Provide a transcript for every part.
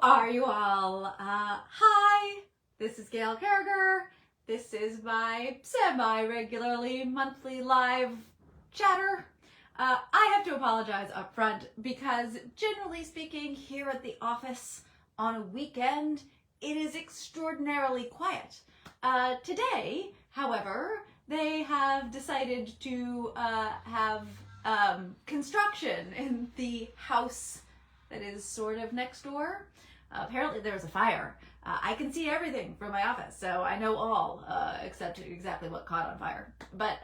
How are you all? Hi, this is Gail Carriger. This is my semi-regularly monthly live chatter. I have to apologize up front because generally speaking here at the office on a weekend, it is extraordinarily quiet. Today, however, they have decided to have construction in the house that is sort of next door. Apparently there was a fire. I can see everything from my office, so I know all except exactly what caught on fire. But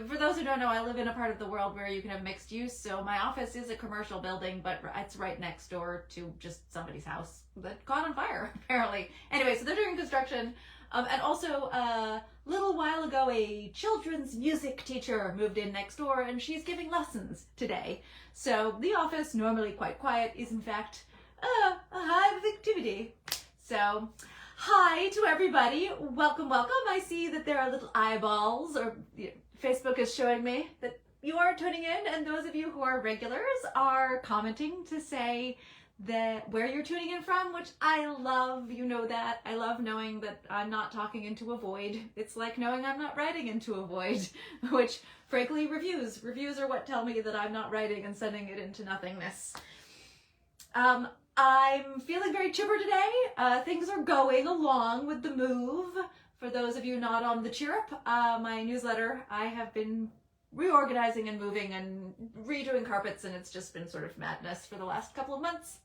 for those who don't know, I live in a part of the world where you can have mixed use, so my office is a commercial building, but it's right next door to just somebody's house that caught on fire, apparently. Anyway, so they're doing construction. And also, a little while ago, a children's music teacher moved in next door, and she's giving lessons today. So the office, normally quite quiet, is in fact a hive of activity. So, hi to everybody. Welcome, welcome. I see that there are little eyeballs, or Facebook is showing me that you are tuning in, and those of you who are regulars are commenting to say that where you're tuning in from, which I love. You know that. I love knowing that I'm not talking into a void. It's like knowing I'm not writing into a void, which frankly reviews are what tell me that I'm not writing and sending it into nothingness. I'm feeling very chipper today. Things are going along with the move. For those of you not on the Chirrup, my newsletter, I have been reorganizing and moving and redoing carpets, and it's just been sort of madness for the last couple of months.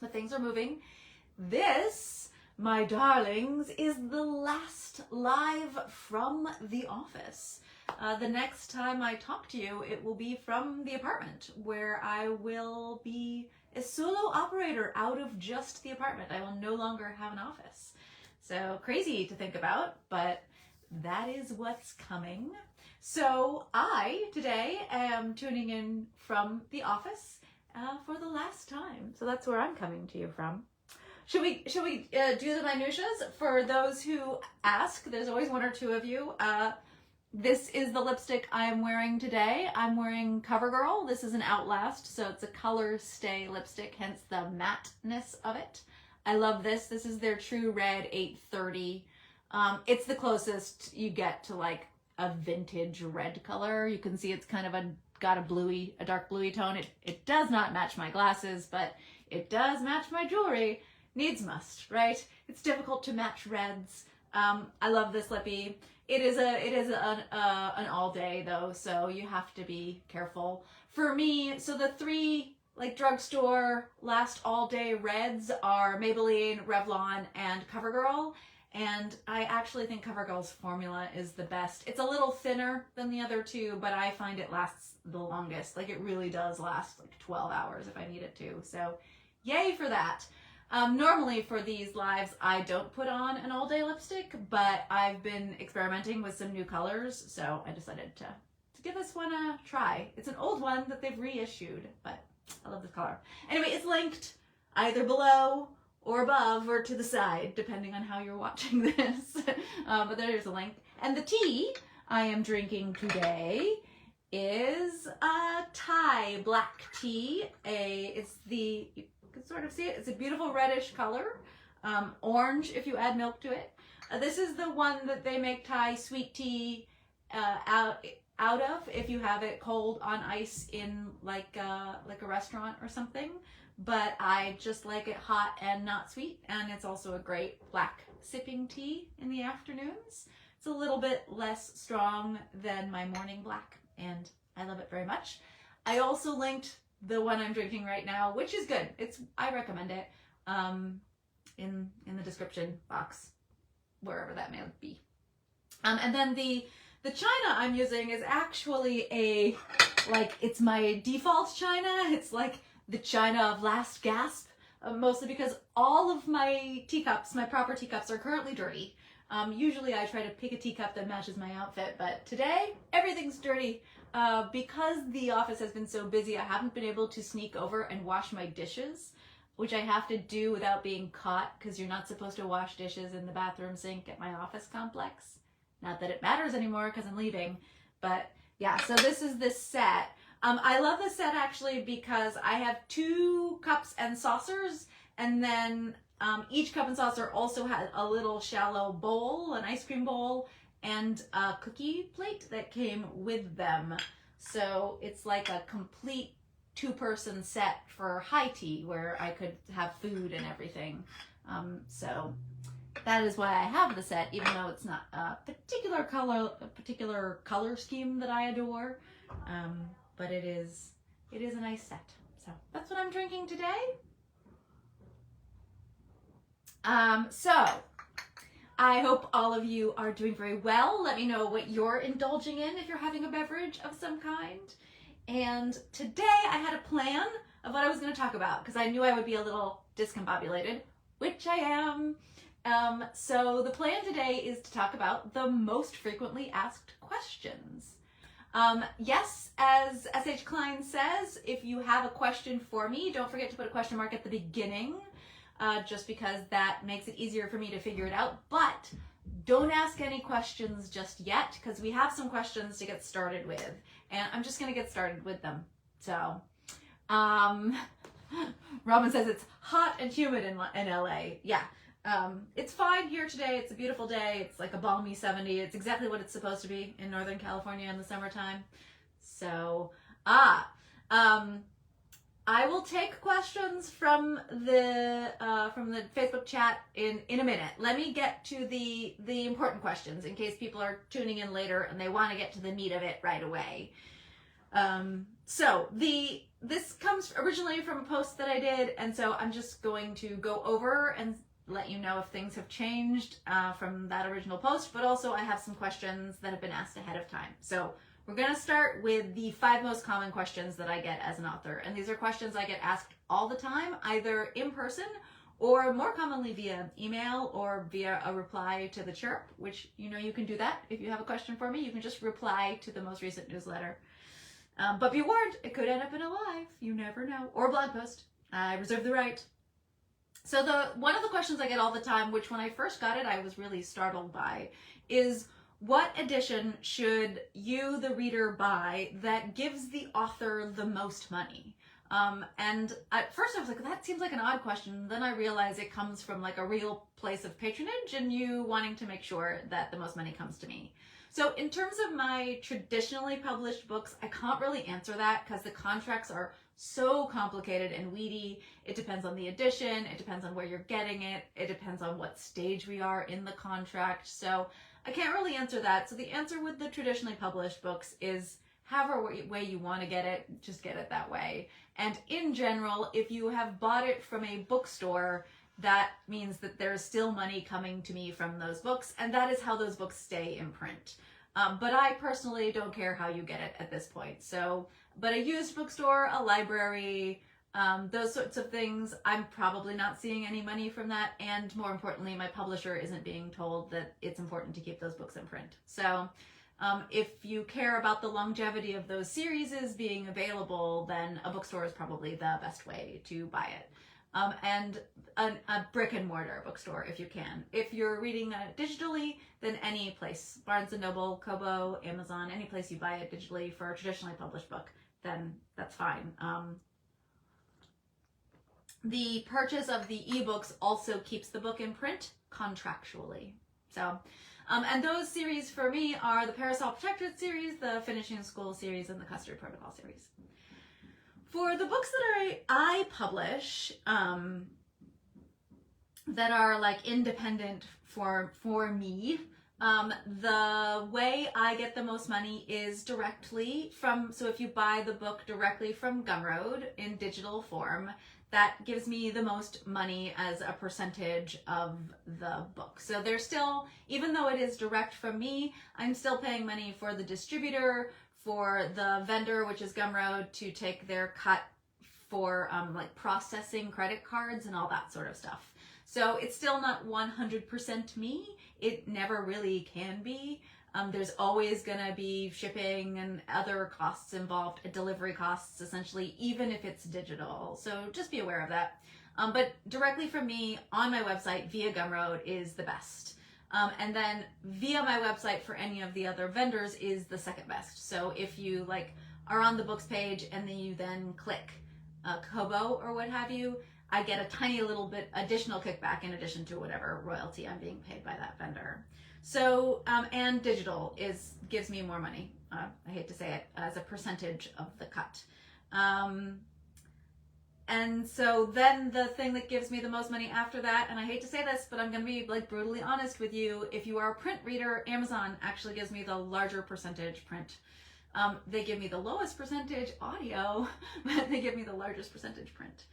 But things are moving. This, my darlings, is the last live from the office. The next time I talk to you, it will be from the apartment, where I will be a solo operator out of just the apartment. I will no longer have an office. So crazy to think about, but that is what's coming. So I, today, am tuning in from the office for the last time. So that's where I'm coming to you from. Should we do the minutiae? For those who ask, there's always one or two of you. This is the lipstick I'm wearing today. I'm wearing COVERGIRL. This is an Outlast, so it's a color stay lipstick, hence the matteness of it. I love this. This is their True Red 830. It's the closest you get to like a vintage red color. You can see it's kind of got a dark bluey tone. It does not match my glasses, but it does match my jewelry. Needs must, right? It's difficult to match reds. I love this Lippy. It is an all day though, so you have to be careful. For me, so the three like drugstore last all day reds are Maybelline, Revlon, and COVERGIRL. And I actually think COVERGIRL's formula is the best. It's a little thinner than the other two, but I find it lasts the longest. Like it really does last like 12 hours if I need it to. So yay for that. Normally for these lives, I don't put on an all-day lipstick, but I've been experimenting with some new colors, so I decided to give this one a try. It's an old one that they've reissued, but I love this color. Anyway, it's linked either below or above or to the side, depending on how you're watching this. But there's a link. And the tea I am drinking today is a Thai black tea. You can sort of see it. It's a beautiful reddish color. Orange if you add milk to it. This is the one that they make Thai sweet tea out of if you have it cold on ice in like a restaurant or something. But I just like it hot and not sweet, and it's also a great black sipping tea in the afternoons. It's a little bit less strong than my morning black, and I love it very much. I also linked the one I'm drinking right now, which is good. I recommend it in the description box, wherever that may be. And then the china I'm using is actually it's my default china. It's like the china of last gasp, mostly because all of my teacups, my proper teacups, are currently dirty. Usually I try to pick a teacup that matches my outfit, but today everything's dirty. Because the office has been so busy, I haven't been able to sneak over and wash my dishes, which I have to do without being caught, because you're not supposed to wash dishes in the bathroom sink at my office complex. Not that it matters anymore because I'm leaving, but yeah, so this is this set. I love this set actually because I have 2 cups and saucers, And then each cup and saucer also had a little shallow bowl, an ice cream bowl, and a cookie plate that came with them. So it's like a complete 2-person set for high tea where I could have food and everything. So that is why I have the set, even though it's not a particular color scheme that I adore. But it is a nice set. So that's what I'm drinking today. So I hope all of you are doing very well. Let me know what you're indulging in if you're having a beverage of some kind. And today I had a plan of what I was going to talk about because I knew I would be a little discombobulated, which I am. So the plan today is to talk about the most frequently asked questions. Yes, as S.H. Klein says, if you have a question for me, don't forget to put a question mark at the beginning, just because that makes it easier for me to figure it out. But don't ask any questions just yet, because we have some questions to get started with, and I'm just going to get started with them. So, Robin says it's hot and humid in LA. Yeah. It's fine here today. It's a beautiful day. It's like a balmy 70. It's exactly what it's supposed to be in Northern California in the summertime. So, I will take questions from the Facebook chat in a minute. Let me get to the important questions in case people are tuning in later and they want to get to the meat of it right away. So this comes originally from a post that I did, and so I'm just going to go over and let you know if things have changed from that original post, but also I have some questions that have been asked ahead of time. So we're going to start with the 5 most common questions that I get as an author. And these are questions I get asked all the time, either in person or more commonly via email or via a reply to the Chirrup, which you know you can do that. If you have a question for me, you can just reply to the most recent newsletter. But be warned, it could end up in a live. You never know. Or blog post. I reserve the right. So one of the questions I get all the time, which when I first got it I was really startled by, is what edition should you, the reader, buy that gives the author the most money? And at first I was like, that seems like an odd question. Then I realized it comes from like a real place of patronage and you wanting to make sure that the most money comes to me. So in terms of my traditionally published books, I can't really answer that because the contracts are so complicated and weedy. It depends on the edition, it depends on where you're getting it, it depends on what stage we are in the contract. So I can't really answer that. So the answer with the traditionally published books is however way you want to get it, just get it that way. And in general, if you have bought it from a bookstore, that means that there's still money coming to me from those books, and that is how those books stay in print. But I personally don't care how you get it at this point. So, but a used bookstore, a library, those sorts of things, I'm probably not seeing any money from that. And more importantly, my publisher isn't being told that it's important to keep those books in print. So if you care about the longevity of those series being available, then a bookstore is probably the best way to buy it. And a brick and mortar bookstore if you can. If you're reading digitally, then any place, Barnes & Noble, Kobo, Amazon, any place you buy it digitally for a traditionally published book, then that's fine. The purchase of the ebooks also keeps the book in print contractually. So, and those series for me are the Parasol Protectorate series, the Finishing School series, and the Custard Protocol series. For the books that I publish, that are like independent for me, the way I get the most money is directly from, so if you buy the book directly from Gumroad in digital form, that gives me the most money as a percentage of the book. So there's still, even though it is direct from me, I'm still paying money for the distributor, for the vendor, which is Gumroad, to take their cut for like processing credit cards and all that sort of stuff. So it's still not 100% me. It never really can be. There's always gonna be shipping and other costs involved, delivery costs essentially, even if it's digital. So just be aware of that. But directly from me on my website via Gumroad is the best. And then via my website for any of the other vendors is the second best. So if you like are on the books page and then you then click Kobo or what have you, I get a tiny little bit additional kickback in addition to whatever royalty I'm being paid by that vendor. So, and digital gives me more money. I hate to say it, as a percentage of the cut. And so then the thing that gives me the most money after that, and I hate to say this, but I'm going to be like brutally honest with you. If you are a print reader, Amazon actually gives me the larger percentage print. They give me the lowest percentage audio, but they give me the largest percentage print.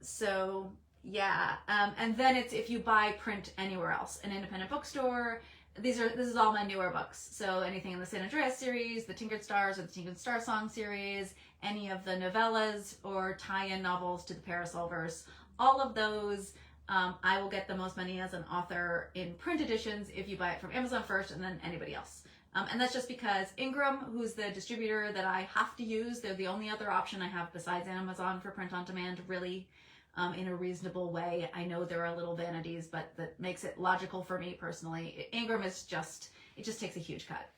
So yeah. And then it's if you buy print anywhere else, an independent bookstore. This is all my newer books. So anything in the San Andreas series, the Tinkered Stars or the Tinkered Star Song series, any of the novellas or tie-in novels to the Parasolverse, all of those, I will get the most money as an author in print editions if you buy it from Amazon first and then anybody else. And that's just because Ingram, who's the distributor that I have to use, they're the only other option I have besides Amazon for print on demand, really. In a reasonable way. I know there are little vanities, but that makes it logical for me personally. Ingram is just, it just takes a huge cut.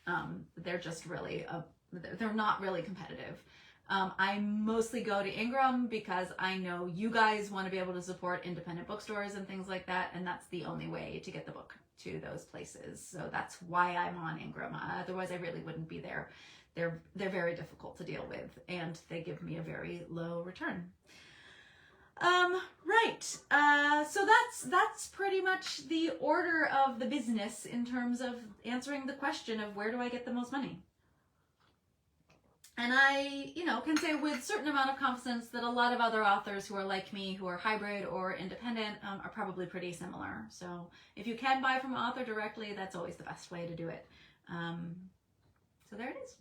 They're just really, they're not really competitive. I mostly go to Ingram because I know you guys want to be able to support independent bookstores and things like that, and that's the only way to get the book to those places. So that's why I'm on Ingram. Otherwise I really wouldn't be there. They're very difficult to deal with, and they give me a very low return. Right. So that's pretty much the order of the business in terms of answering the question of where do I get the most money? And I, can say with a certain amount of confidence that a lot of other authors who are like me, who are hybrid or independent, are probably pretty similar. So if you can buy from an author directly, that's always the best way to do it. So there it is.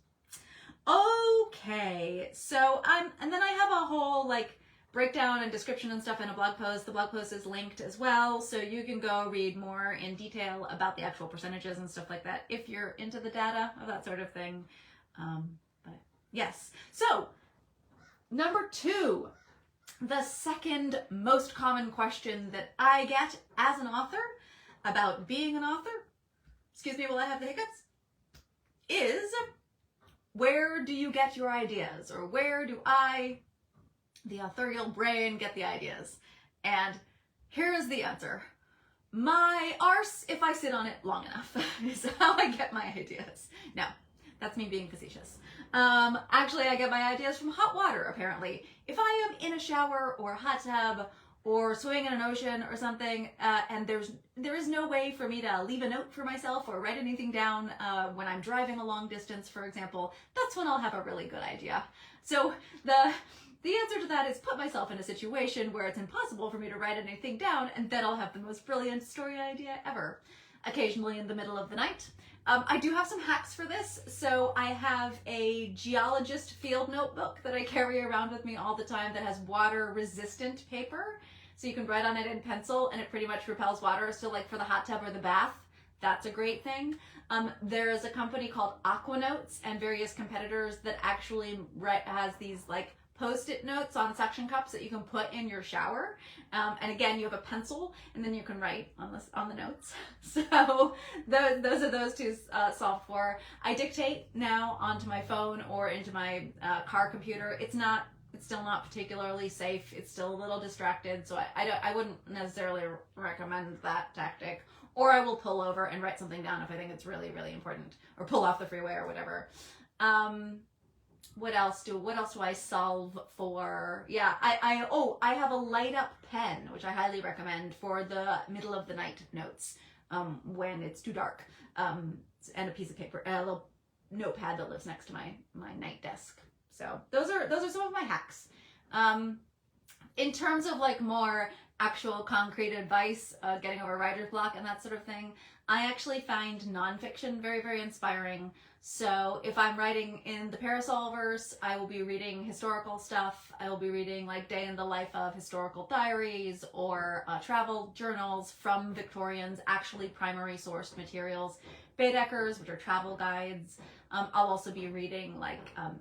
Okay. So and then I have a whole breakdown and description and stuff in a blog post. The blog post is linked as well, so you can go read more in detail about the actual percentages and stuff like that if you're into the data of that sort of thing. But yes. So, number 2, the second most common question that I get as an author about being an author, excuse me while I have the hiccups, is where do you get your ideas? Or where do I, the authorial brain, get the ideas? And here's the answer. My arse, if I sit on it long enough, is how I get my ideas. No, that's me being facetious. Actually, I get my ideas from hot water, apparently. If I am in a shower or a hot tub or swimming in an ocean or something, and there is no way for me to leave a note for myself or write anything down when I'm driving a long distance, for example, that's when I'll have a really good idea. So the answer to that is put myself in a situation where it's impossible for me to write anything down, and then I'll have the most brilliant story idea ever. Occasionally in the middle of the night. I do have some hacks for this. So I have a geologist field notebook that I carry around with me all the time that has water resistant paper. So you can write on it in pencil and it pretty much repels water. So like for the hot tub or the bath, that's a great thing. There is a company called Aqua Notes and various competitors that actually has these Post-it notes on suction cups that you can put in your shower. And again, you have a pencil and then you can write on the notes. So those are those two solved for. I dictate now onto my phone or into my car computer. It's still not particularly safe. It's still a little distracted. So I wouldn't necessarily recommend that tactic. Or I will pull over and write something down if I think it's really, really important, or pull off the freeway or whatever. What else do I solve for? Yeah, I have a light up pen, which I highly recommend for the middle of the night notes, when it's too dark, and a piece of paper, a little notepad that lives next to my night desk. So those are some of my hacks. In terms of more actual concrete advice, getting over writer's block and that sort of thing, I actually find nonfiction very, very inspiring. So if I'm writing in the Parasolverse, I will be reading historical stuff. I will be reading day in the life of historical diaries or travel journals from Victorians, actually primary sourced materials. Baedekers, which are travel guides. I'll also be reading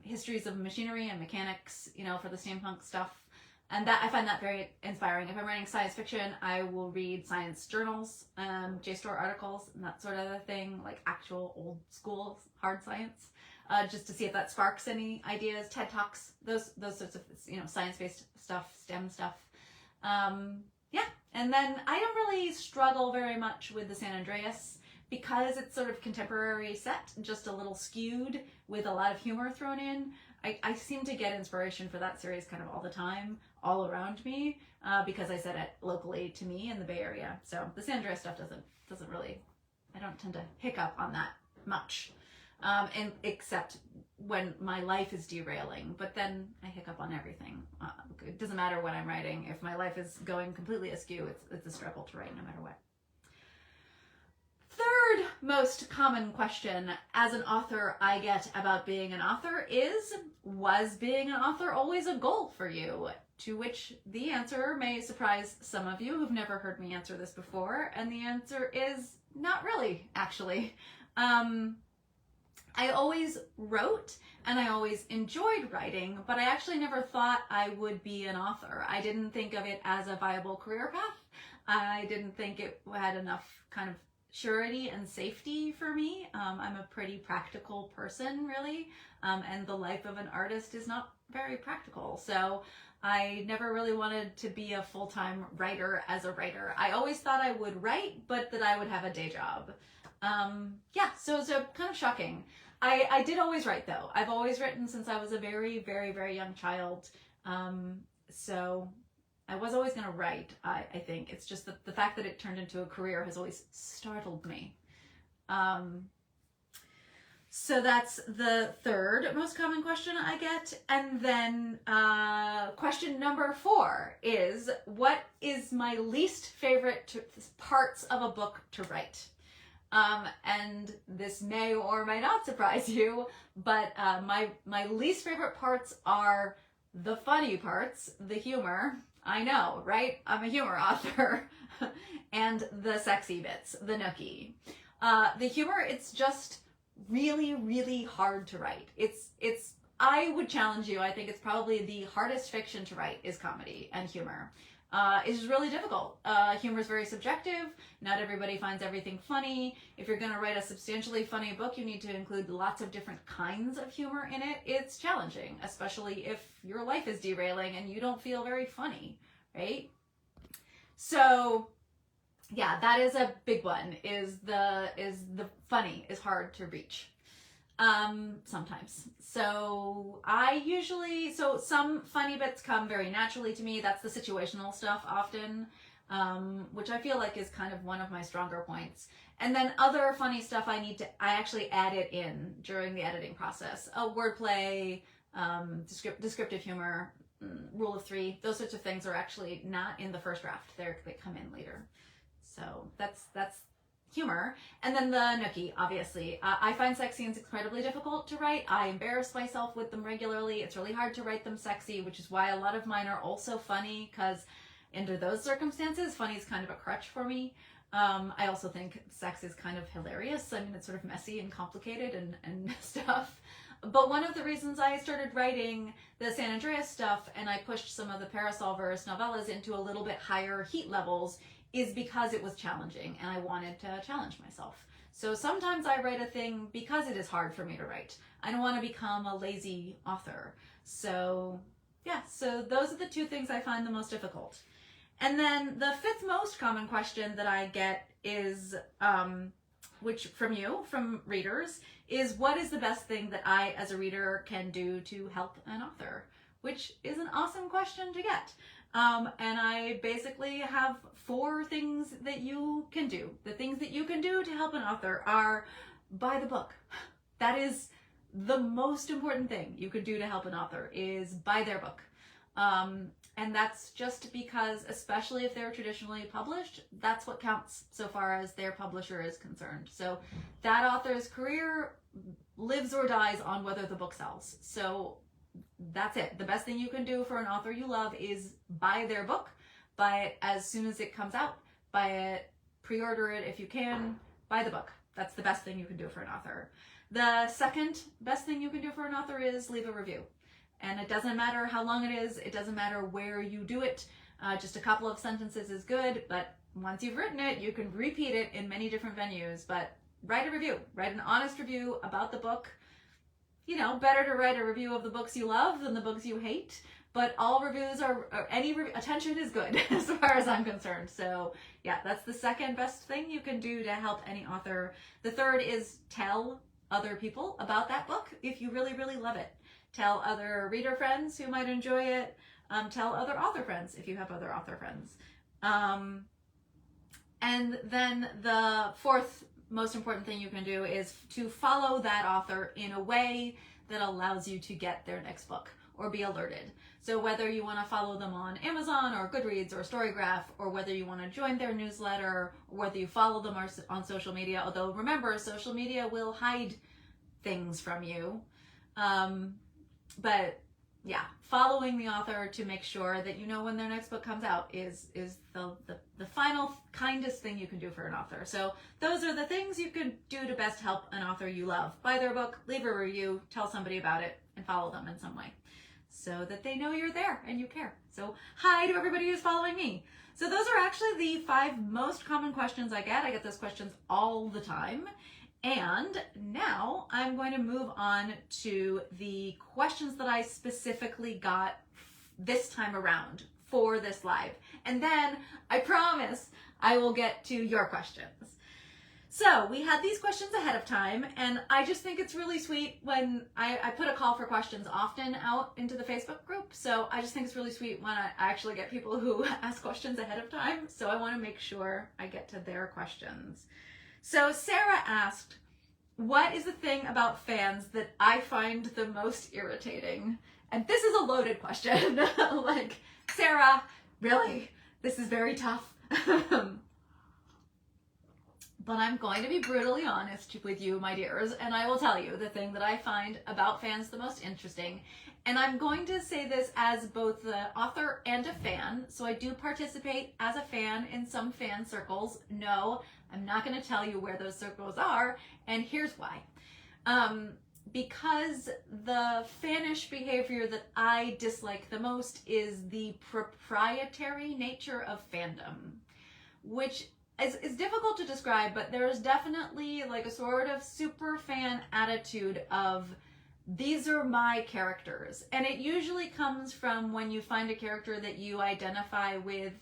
histories of machinery and mechanics, for the steampunk stuff. And that I find that very inspiring. If I'm writing science fiction, I will read science journals, JSTOR articles, and that sort of thing, actual old school hard science, just to see if that sparks any ideas. TED Talks, those sorts of science-based stuff, STEM stuff. Yeah, and then I don't really struggle very much with the San Andreas because it's sort of contemporary set, just a little skewed with a lot of humor thrown in. I seem to get inspiration for that series kind of all the time, all around me, because I set it locally to me in the Bay Area. So the San Andreas stuff doesn't really, I don't tend to hiccup on that much, and except when my life is derailing, but then I hiccup on everything. It doesn't matter what I'm writing. If my life is going completely askew, it's a struggle to write no matter what. Third most common question as an author I get about being an author is, was being an author always a goal for you? To which the answer may surprise some of you who've never heard me answer this before, and the answer is not really, actually. I always wrote and I always enjoyed writing, but I actually never thought I would be an author. I didn't think of it as a viable career path. I didn't think it had enough kind of surety and safety for me. I'm a pretty practical person, really, and the life of an artist is not very practical. So I never really wanted to be a full-time writer as a writer. I always thought I would write, but that I would have a day job. Yeah, so kind of shocking. I did always write, though. I've always written since I was a very, very, very young child. So I was always going to write, I think. It's just that the fact that it turned into a career has always startled me. So that's the third most common question I get. And then question number 4 is, what is my least favorite parts of a book to write? And this may or may not surprise you, but my least favorite parts are the funny parts, the humor. I know, right? I'm a humor author. And the sexy bits, the nookie. The humor, it's just really, really hard to write. I would challenge you, I think it's probably the hardest fiction to write is comedy and humor. It's really difficult. Humor is very subjective. Not everybody finds everything funny. If you're going to write a substantially funny book, you need to include lots of different kinds of humor in it. It's challenging, especially if your life is derailing and you don't feel very funny, right? So yeah, that is a big one, is the funny is hard to reach. Sometimes. So some funny bits come very naturally to me. That's the situational stuff often, which I feel like is kind of one of my stronger points. And then other funny stuff I actually add it in during the editing process. Wordplay, descriptive humor, rule of 3, those sorts of things are actually not in the first draft. They come in later. So that's humor. And then the nookie, obviously. I find sex scenes incredibly difficult to write. I embarrass myself with them regularly. It's really hard to write them sexy, which is why a lot of mine are also funny, because under those circumstances, funny is kind of a crutch for me. I also think sex is kind of hilarious. I mean, it's sort of messy and complicated and stuff. But one of the reasons I started writing the San Andreas stuff and I pushed some of the Parasolverse novellas into a little bit higher heat levels is because it was challenging and I wanted to challenge myself. So sometimes I write a thing because it is hard for me to write. I don't want to become a lazy author. So yeah, so those are the 2 things I find the most difficult. And then the 5th most common question that I get is, which from readers, is what is the best thing that I as a reader can do to help an author? Which is an awesome question to get. And I basically have 4 things that you can do. The things that you can do to help an author are buy the book. That is the most important thing you could do to help an author, is buy their book. And that's just because, especially if they're traditionally published, that's what counts so far as their publisher is concerned. So that author's career lives or dies on whether the book sells. So that's it. The best thing you can do for an author you love is buy their book. Buy it as soon as it comes out. Buy it, pre-order it if you can. Buy the book. That's the best thing you can do for an author. The second best thing you can do for an author is leave a review. And it doesn't matter how long it is. It doesn't matter where you do it. Just a couple of sentences is good. But once you've written it, you can repeat it in many different venues. But write a review. Write an honest review about the book. You know, better to write a review of the books you love than the books you hate. but all reviews or any attention is good as far as I'm concerned. So yeah, that's the second best thing you can do to help any author. The third is tell other people about that book if you really, really love it. Tell other reader friends who might enjoy it. Tell other author friends if you have other author friends. And then the fourth most important thing you can do is to follow that author in a way that allows you to get their next book or be alerted. So whether you want to follow them on Amazon or Goodreads or Storygraph, or whether you want to join their newsletter, or whether you follow them on social media, although remember, social media will hide things from you. But yeah, following the author to make sure that you know when their next book comes out is the final kindest thing you can do for an author. So those are the things you can do to best help an author you love. Buy their book, leave a review, tell somebody about it, and follow them in some way so that they know you're there and you care. So hi to everybody who's following me. So those are actually the 5 most common questions I get. I get those questions all the time. And now I'm going to move on to the questions that I specifically got this time around for this live. And then I promise I will get to your questions. So we had these questions ahead of time, and I just think it's really sweet when I put a call for questions often out into the Facebook group. So I just think it's really sweet when I actually get people who ask questions ahead of time. So I want to make sure I get to their questions. So Sara asked, what is the thing about fans that I find the most irritating? And this is a loaded question. Like, Sara, really? This is very tough. But I'm going to be brutally honest with you, my dears, and I will tell you the thing that I find about fans the most interesting. And I'm going to say this as both the author and a fan. So I do participate as a fan in some fan circles. No, I'm not going to tell you where those circles are, and here's why. Because the fanish behavior that I dislike the most is the proprietary nature of fandom, which is difficult to describe, but there's definitely like a sort of super fan attitude of, these are my characters. And it usually comes from when you find a character that you identify with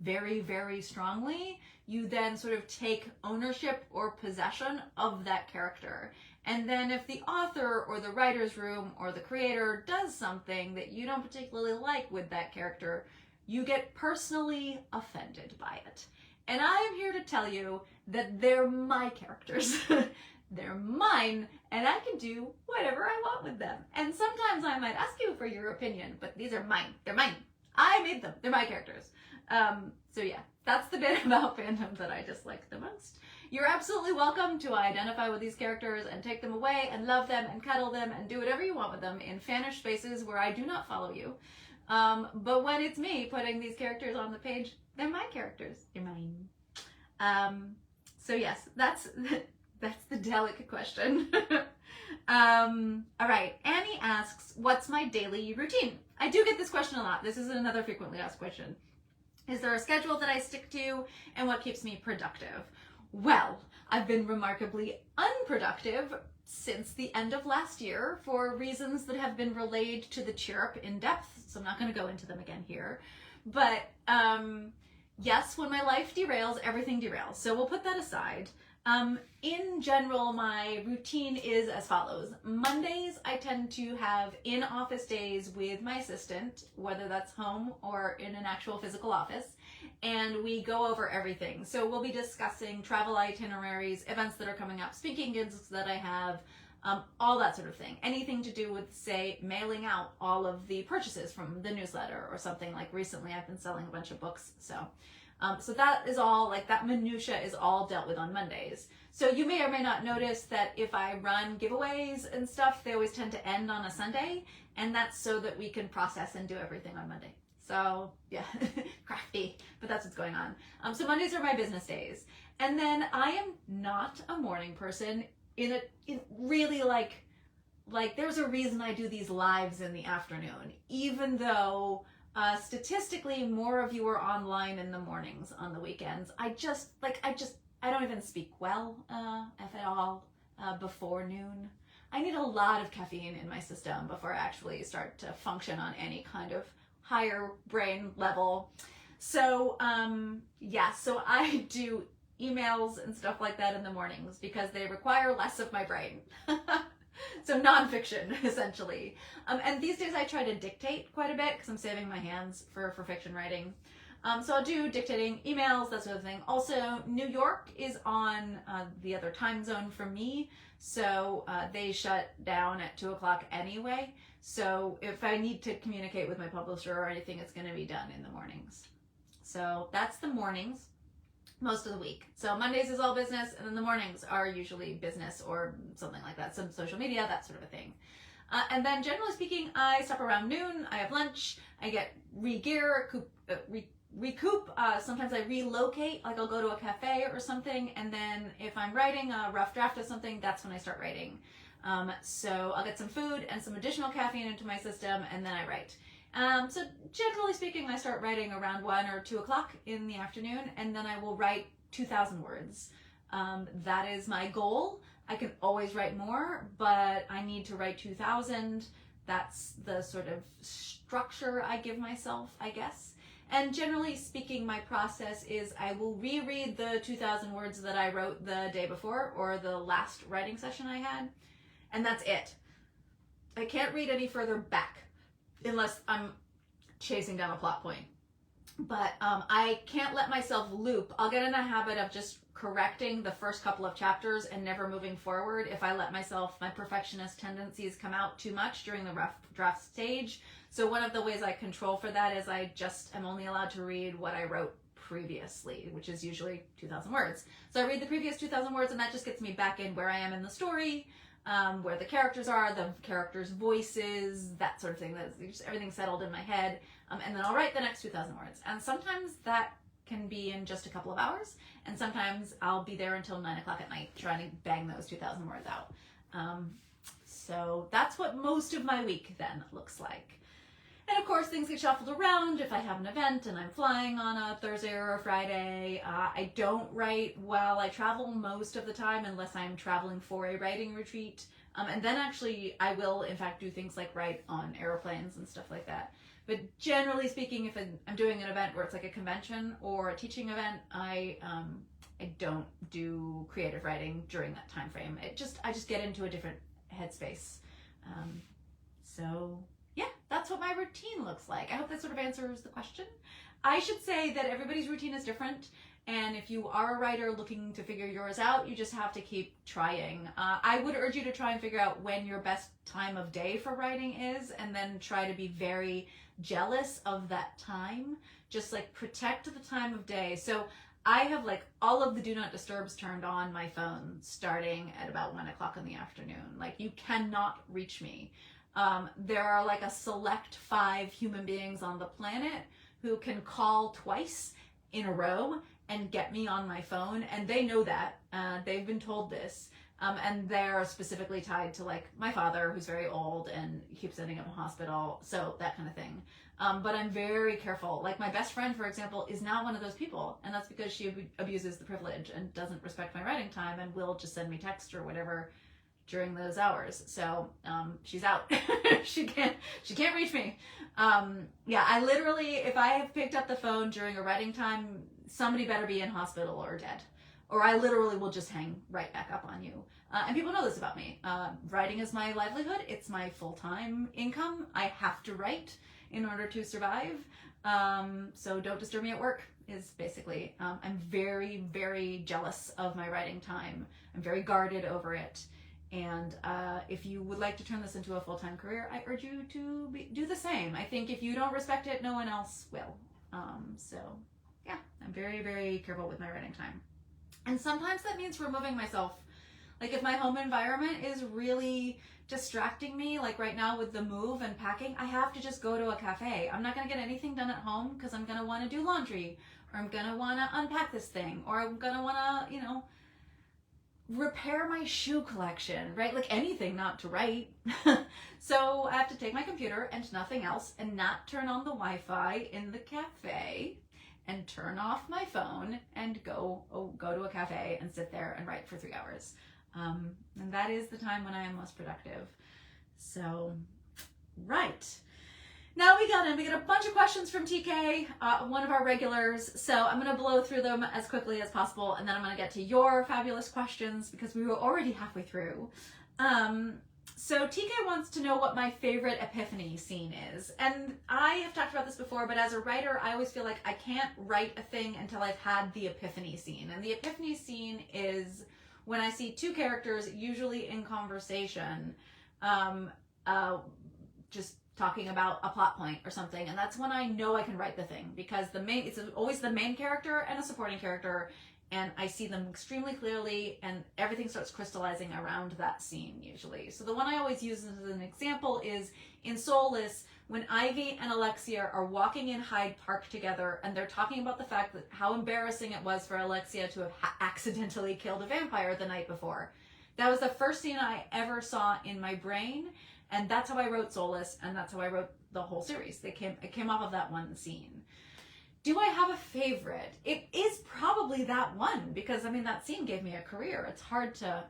very, very strongly, you then sort of take ownership or possession of that character. And then if the author or the writer's room or the creator does something that you don't particularly like with that character, you get personally offended by it. And I'm here to tell you that they're my characters. They're mine, and I can do whatever I want with them. And sometimes I might ask you for your opinion, but these are mine. They're mine. I made them. They're my characters. So yeah, that's the bit about fandom that I dislike the most. You're absolutely welcome to identify with these characters and take them away and love them and cuddle them and do whatever you want with them in fanish spaces where I do not follow you. But when it's me putting these characters on the page, they're my characters. They're mine. So yes, that's the delicate question. All right, Annie asks, what's my daily routine? I do get this question a lot. This is another frequently asked question. Is there a schedule that I stick to, and what keeps me productive? Well, I've been remarkably unproductive since the end of last year for reasons that have been relayed to the Chirrup in depth, so I'm not going to go into them again here. But yes, when my life derails, everything derails. So we'll put that aside. In general, my routine is as follows. Mondays, I tend to have in-office days with my assistant, whether that's home or in an actual physical office, and we go over everything. So we'll be discussing travel itineraries, events that are coming up, speaking gigs that I have, all that sort of thing. Anything to do with, say, mailing out all of the purchases from the newsletter or something. Like recently I've been selling a bunch of books, so that is all, like, that minutia is all dealt with on Mondays. So you may or may not notice that if I run giveaways and stuff, they always tend to end on a Sunday, and that's so that we can process and do everything on Monday. So yeah, crafty, but that's what's going on. So Mondays are my business days. And then I am not a morning person in really like there's a reason I do these lives in the afternoon, even though statistically more of you are online in the mornings on the weekends. I don't even speak well, if at all, before noon. I need a lot of caffeine in my system before I actually start to function on any kind of higher brain level. So so I do emails and stuff like that in the mornings because they require less of my brain. So nonfiction, essentially. And these days I try to dictate quite a bit because I'm saving my hands for fiction writing. So I'll do dictating, emails, that sort of thing. Also, New York is on the other time zone from me, so they shut down at 2 o'clock anyway. So if I need to communicate with my publisher or anything, it's going to be done in the mornings. So that's the mornings most of the week. So Mondays is all business, and then the mornings are usually business or something like that, some social media, that sort of a thing. And then generally speaking, I stop around noon, I have lunch, I get recoup. Sometimes I relocate, like I'll go to a cafe or something, and then if I'm writing a rough draft of something, that's when I start writing. So I'll get some food and some additional caffeine into my system, and then I write. So generally speaking, I start writing around 1 or 2 o'clock in the afternoon, and then I will write 2,000 words. That is my goal. I can always write more, but I need to write 2,000. That's the sort of structure I give myself, I guess. And generally speaking, my process is I will reread the 2,000 words that I wrote the day before or the last writing session I had, and that's it. I can't read any further back unless I'm chasing down a plot point. But I can't let myself loop. I'll get in a habit of just correcting the first couple of chapters and never moving forward if I let myself, my perfectionist tendencies come out too much during the rough draft stage. So one of the ways I control for that is I just am only allowed to read what I wrote previously, which is usually 2,000 words. So I read the previous 2,000 words, and that just gets me back in where I am in the story, where the characters are, the characters' voices, that sort of thing. That's just everything settled in my head. And then I'll write the next 2,000 words. And sometimes that can be in just a couple of hours, and sometimes I'll be there until 9 o'clock at night trying to bang those 2,000 words out. So that's what most of my week then looks like. And of course, things get shuffled around. If I have an event and I'm flying on a Thursday or a Friday, I don't write while I travel most of the time unless I'm traveling for a writing retreat. And then actually I will, in fact, do things like write on airplanes and stuff like that. But generally speaking, if I'm doing an event where it's like a convention or a teaching event, I don't do creative writing during that time frame. I just get into a different headspace. So yeah, that's what my routine looks like. I hope that sort of answers the question. I should say that everybody's routine is different, and if you are a writer looking to figure yours out, you just have to keep trying. I would urge you to try and figure out when your best time of day for writing is, and then try to be very jealous of that time. Just like protect the time of day. So I have like all of the do not disturbs turned on my phone starting at about 1 o'clock in the afternoon. Like, you cannot reach me. There are like a select 5 human beings on the planet who can call twice in a row and get me on my phone, and they know that. They've been told this. And they're specifically tied to like my father, who's very old and keeps ending up in hospital, so that kind of thing. But I'm very careful. Like, my best friend, for example, is not one of those people, and that's because she abuses the privilege and doesn't respect my writing time and will just send me text or whatever during those hours. So she's out. she can't reach me. Yeah, I literally, if I have picked up the phone during a writing time, somebody better be in hospital or dead, or I literally will just hang right back up on you. And people know this about me. Writing is my livelihood. It's my full-time income. I have to write in order to survive. So don't disturb me at work is basically, I'm very, very jealous of my writing time. I'm very guarded over it. And if you would like to turn this into a full-time career, I urge you to do the same. I think if you don't respect it, no one else will. So yeah, I'm very, very careful with my writing time. And sometimes that means removing myself. Like, if my home environment is really distracting me, like right now with the move and packing, I have to just go to a cafe. I'm not going to get anything done at home because I'm going to want to do laundry, or I'm going to want to unpack this thing, or I'm going to want to, repair my shoe collection, right? Like anything not to write. So I have to take my computer and nothing else, and not turn on the Wi-Fi in the cafe, and turn off my phone and go to a cafe and sit there and write for 3 hours. And that is the time when I am most productive. So, right. Now we got a bunch of questions from TK, one of our regulars, so I'm going to blow through them as quickly as possible, and then I'm going to get to your fabulous questions, because we were already halfway through. So TK wants to know what my favorite epiphany scene is, and I have talked about this before, but as a writer, I always feel like I can't write a thing until I've had the epiphany scene, and the epiphany scene is when I see two characters, usually in conversation, just talking about a plot point or something, and that's when I know I can write the thing, because it's always the main character and a supporting character, and I see them extremely clearly, and everything starts crystallizing around that scene usually. So the one I always use as an example is in Soulless, when Ivy and Alexia are walking in Hyde Park together, and they're talking about the fact that how embarrassing it was for Alexia to have accidentally killed a vampire the night before. That was the first scene I ever saw in my brain, and that's how I wrote Soulless, and that's how I wrote the whole series. It came off of that one scene. Do I have a favorite? It is probably that one, because I mean that scene gave me a career. It's hard to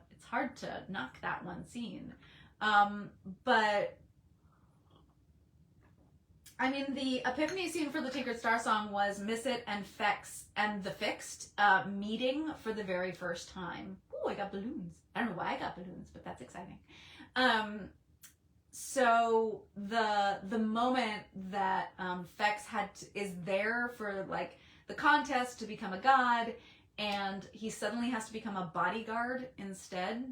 knock that one scene. But I mean, the epiphany scene for the Tinkered Star song was Missit and Fex and the Fixed meeting for the very first time. Ooh, I got balloons. I don't know why I got balloons, but that's exciting. So the moment that Fex is there for like the contest to become a god, and he suddenly has to become a bodyguard instead.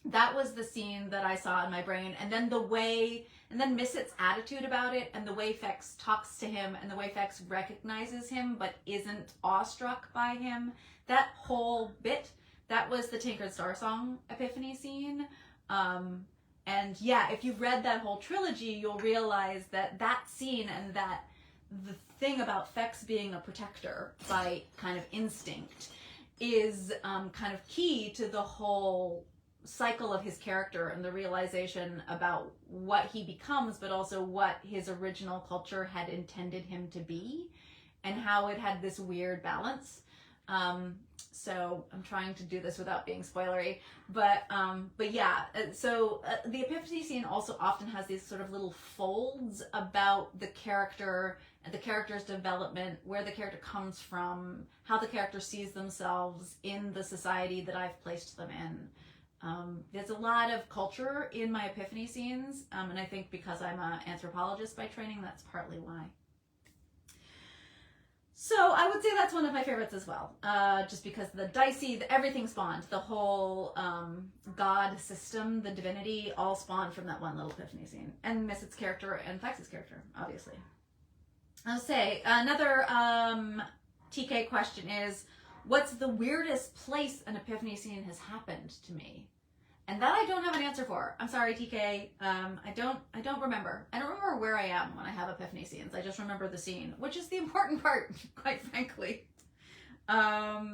That was the scene that I saw in my brain, and then Missit's attitude about it, and the way Fex talks to him, and the way Fex recognizes him but isn't awestruck by him. That whole bit, that was the Tinkered Star song epiphany scene. And yeah, if you've read that whole trilogy, you'll realize that that scene and that the thing about Fex being a protector by kind of instinct is kind of key to the whole cycle of his character and the realization about what he becomes, but also what his original culture had intended him to be, and how it had this weird balance. So I'm trying to do this without being spoilery, but yeah, so the epiphany scene also often has these sort of little folds about the character and the character's development, where the character comes from, how the character sees themselves in the society that I've placed them in. There's a lot of culture in my epiphany scenes, and I think because I'm an anthropologist by training, that's partly why. So I would say that's one of my favorites as well, just because everything spawned, the whole god system, the divinity, all spawned from that one little epiphany scene, and Missit's character and Fex's character, obviously. I'll say another TK question is, what's the weirdest place an epiphany scene has happened to me? And that I don't have an answer for. I'm sorry, TK. I don't remember. I don't remember where I am when I have epiphany scenes. I just remember the scene, which is the important part, quite frankly. TK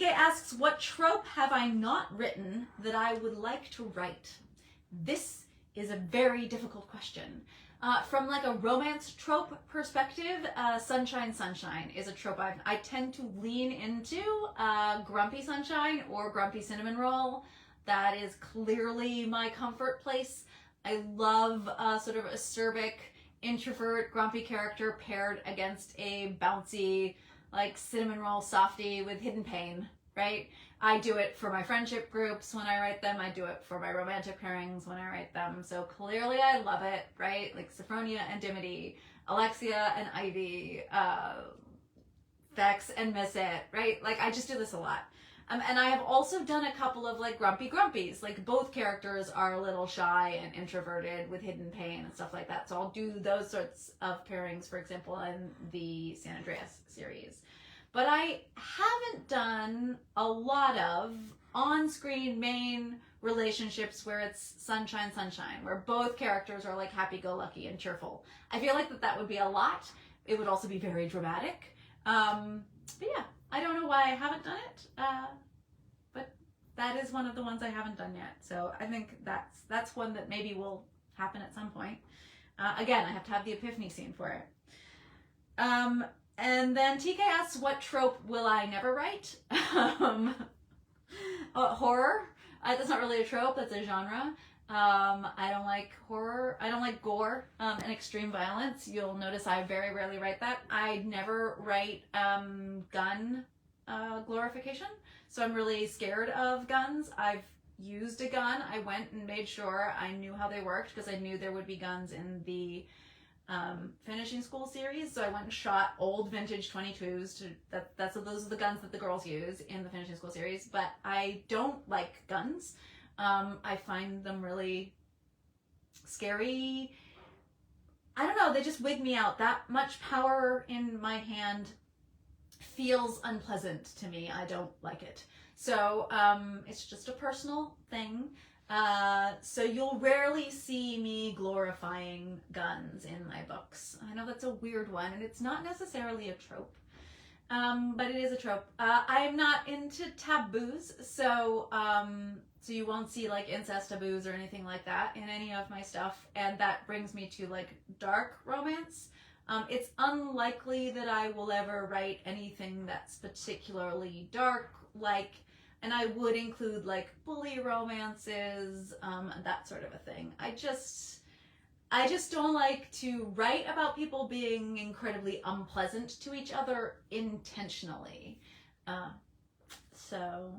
asks, what trope have I not written that I would like to write? This is a very difficult question. From like a romance trope perspective, Sunshine is a trope I tend to lean into. Grumpy Sunshine or Grumpy Cinnamon Roll. That is clearly my comfort place. I love sort of acerbic, introvert, grumpy character paired against a bouncy, like cinnamon roll softie with hidden pain, right? I do it for my friendship groups when I write them. I do it for my romantic pairings when I write them. So clearly I love it, right? Like Sophronia and Dimity, Alexia and Ivy, Fex and Missit, right? Like I just do this a lot. And I have also done a couple of like grumpy grumpies. Like both characters are a little shy and introverted with hidden pain and stuff like that. So I'll do those sorts of pairings, for example, in the San Andreas series. But I haven't done a lot of on-screen main relationships where it's sunshine, where both characters are like happy-go-lucky and cheerful. I feel like that would be a lot. It would also be very dramatic. But yeah, I don't know why I haven't done it. But that is one of the ones I haven't done yet. So I think that's one that maybe will happen at some point. Again, I have to have the epiphany scene for it. And then TK asks, what trope will I never write? Horror. That's not really a trope, that's a genre. I don't like horror. I don't like gore and extreme violence. You'll notice I very rarely write that. I never write gun glorification. So I'm really scared of guns. I've used a gun. I went and made sure I knew how they worked because I knew there would be guns in the finishing school series. So I went and shot old vintage 22s. Those are the guns that the girls use in the finishing school series. But I don't like guns. I find them really scary. I don't know, they just wig me out. That much power in my hand feels unpleasant to me. I don't like it. So it's just a personal thing. So you'll rarely see me glorifying guns in my books. I know that's a weird one, and it's not necessarily a trope. But it is a trope. I'm not into taboos, so you won't see like incest taboos or anything like that in any of my stuff. And that brings me to like dark romance. It's unlikely that I will ever write anything that's particularly dark, and I would include like bully romances, that sort of a thing. I just don't like to write about people being incredibly unpleasant to each other intentionally. So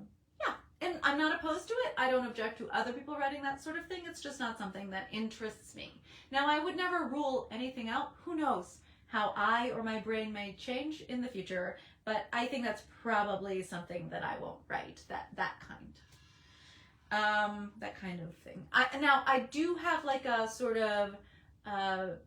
yeah, and I'm not opposed to it. I don't object to other people writing that sort of thing. It's just not something that interests me. Now, I would never rule anything out. Who knows how I or my brain may change in the future, but I think that's probably something that I won't write, that kind of thing. I do have like a sort of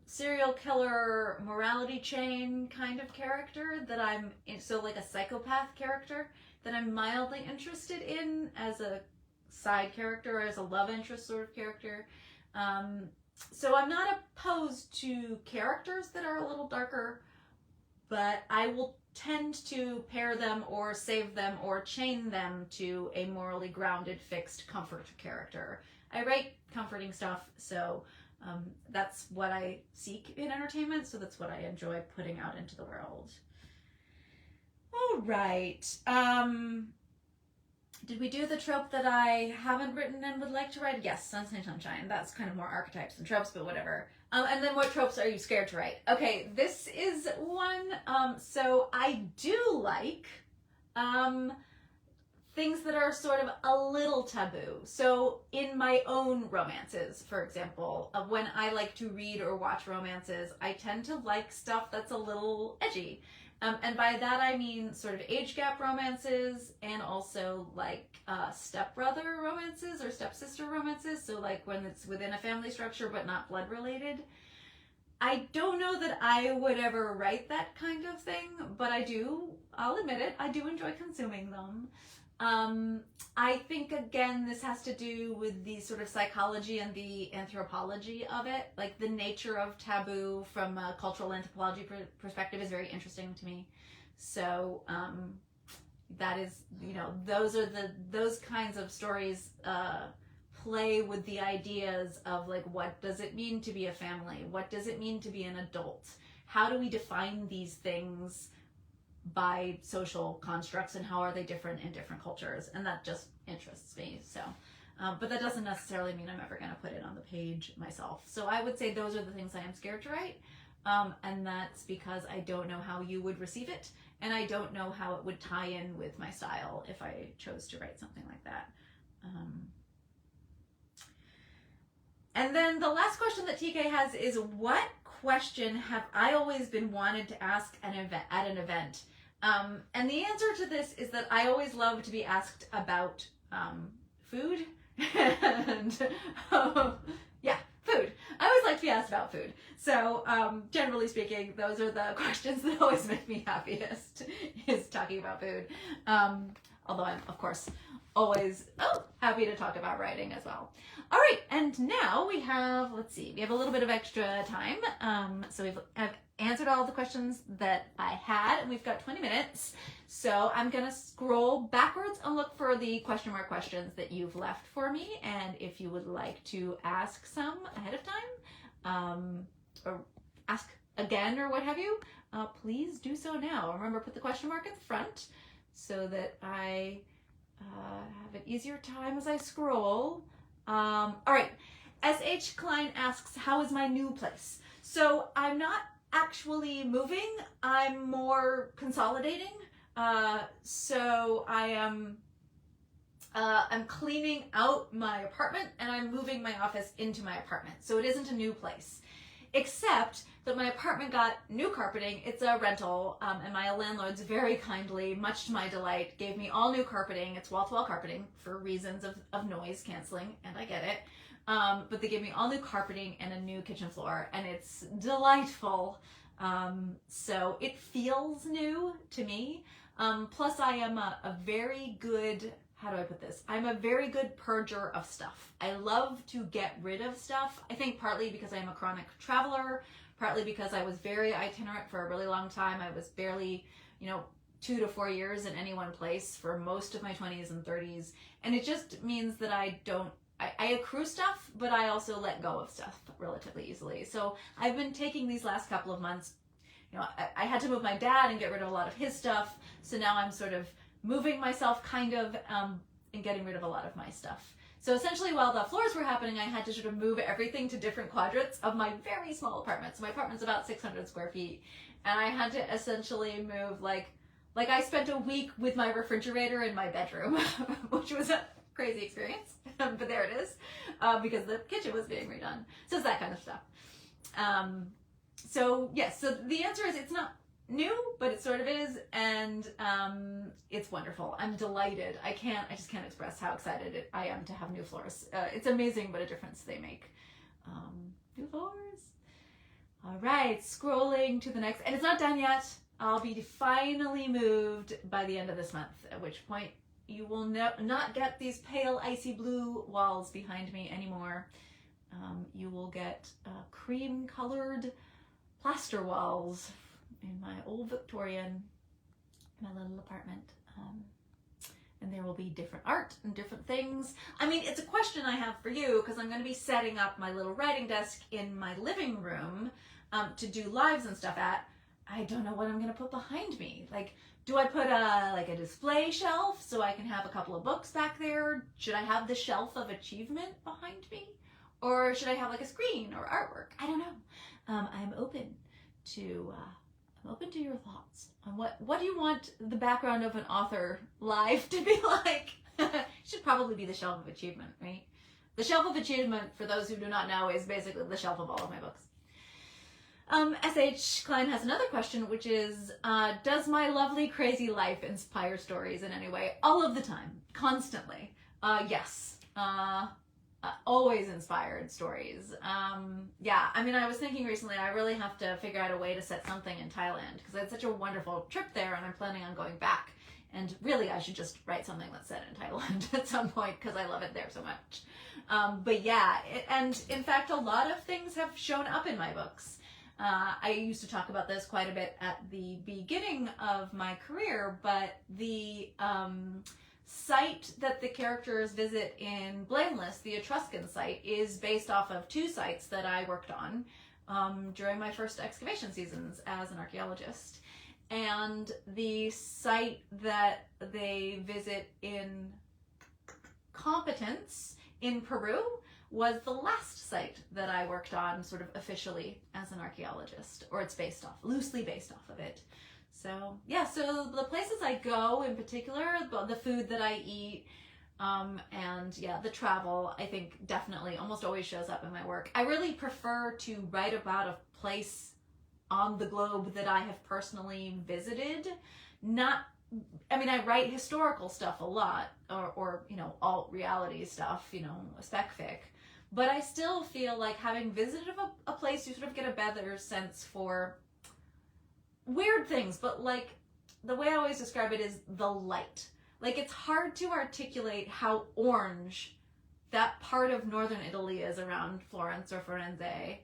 serial killer morality chain kind of character that I'm so like a psychopath character that I'm mildly interested in as a side character, as a love interest sort of character. So I'm not opposed to characters that are a little darker, but I will tend to pair them or save them or chain them to a morally grounded, fixed comfort character. I write comforting stuff, so that's what I seek in entertainment, so that's what I enjoy putting out into the world. All right. Did we do the trope that I haven't written and would like to write? Yes, Sunshine, Sunshine. That's kind of more archetypes than tropes, but whatever. And then what tropes are you scared to write? Okay, this is one. So I do like things that are sort of a little taboo. So in my own romances, for example, when I like to read or watch romances, I tend to like stuff that's a little edgy. And by that I mean sort of age gap romances and also like stepbrother romances or stepsister romances. So like when it's within a family structure but not blood related. I don't know that I would ever write that kind of thing, but I'll admit it, I do enjoy consuming them. I think, again, this has to do with the sort of psychology and the anthropology of it. Like the nature of taboo from a cultural anthropology perspective is very interesting to me. So that is, those kinds of stories play with the ideas of like, what does it mean to be a family? What does it mean to be an adult? How do we define these things by social constructs, and how are they different in different cultures? And that just interests me. So but that doesn't necessarily mean I'm ever going to put it on the page myself. So I would say those are the things I am scared to write, and that's because I don't know how you would receive it, and I don't know how it would tie in with my style if I chose to write something like that. And then the last question that TK has is, what question have I always been wanted to ask at an event? And the answer to this is that I always love to be asked about food. And yeah, food. I always like to be asked about food. So generally speaking, those are the questions that always make me happiest, is talking about food. Although I'm, of course, always happy to talk about writing as well. All right, and now we have, we have a little bit of extra time. So I've answered all the questions that I had, and we've got 20 minutes. So I'm gonna scroll backwards and look for the question mark questions that you've left for me. And if you would like to ask some ahead of time, or ask again or what have you, please do so now. Remember, put the question mark in the front so that I have an easier time as I scroll. All right. S.H. Klein asks, how is my new place? So I'm not actually moving, I'm more consolidating. So I'm cleaning out my apartment and I'm moving my office into my apartment. So it isn't a new place. Except that my apartment got new carpeting. It's a rental, and my landlords very kindly, much to my delight, gave me all new carpeting. It's wall-to-wall carpeting for reasons of noise canceling, and I get it. But they gave me all new carpeting and a new kitchen floor, and it's delightful. So it feels new to me. Plus I am a very good, how do I put this? I'm a very good purger of stuff. I love to get rid of stuff. I think partly because I'm a chronic traveler, partly because I was very itinerant for a really long time. I was barely, 2 to 4 years in any one place for most of my 20s and 30s. And it just means that I accrue stuff, but I also let go of stuff relatively easily. So I've been taking these last couple of months, I had to move my dad and get rid of a lot of his stuff. So now I'm sort of moving myself kind of and getting rid of a lot of my stuff. So essentially while the floors were happening, I had to sort of move everything to different quadrants of my very small apartment. So my apartment's about 600 square feet. And I had to essentially move like I spent a week with my refrigerator in my bedroom, which was a crazy experience. But there it is, because the kitchen was being redone. So it's that kind of stuff. So yes, so the answer is it's not new, but it sort of is, and it's wonderful. I'm delighted. I just can't express how excited I am to have new floors. It's amazing what a difference they make. New floors. All right, scrolling to the next, and it's not done yet. I'll be finally moved by the end of this month, at which point you will not get these pale icy blue walls behind me anymore. You will get cream colored plaster walls in my old Victorian, my little apartment. And there will be different art and different things. I mean, it's a question I have for you because I'm going to be setting up my little writing desk in my living room to do lives and stuff at. I don't know what I'm going to put behind me. Like, do I put a display shelf so I can have a couple of books back there? Should I have the shelf of achievement behind me? Or should I have like a screen or artwork? I don't know. I'm open to your thoughts on what do you want the background of an author live to be like? Should probably be the shelf of achievement, right? The shelf of achievement, for those who do not know, is basically the shelf of all of my books. S.H. Klein has another question, which is, does my lovely crazy life inspire stories in any way? All of the time, constantly. Yes. Always inspired stories. Yeah, I mean, I was thinking recently I really have to figure out a way to set something in Thailand because I had such a wonderful trip there and I'm planning on going back. And really, I should just write something that's set in Thailand at some point because I love it there so much. But yeah, and in fact, a lot of things have shown up in my books. I used to talk about this quite a bit at the beginning of my career, but the site that the characters visit in Blameless, the Etruscan site, is based off of 2 sites that I worked on during my first excavation seasons as an archaeologist. And the site that they visit in Competence in Peru was the last site that I worked on sort of officially as an archaeologist, or it's loosely based off of it. So yeah, so the places I go in particular, the food that I eat, and yeah, the travel, I think definitely almost always shows up in my work. I really prefer to write about a place on the globe that I have personally visited. I write historical stuff a lot, or alt reality stuff, spec fic. But I still feel like having visited a place, you sort of get a better sense for weird things, but like the way I always describe it is the light. Like, it's hard to articulate how orange that part of northern Italy is around Florence or Firenze,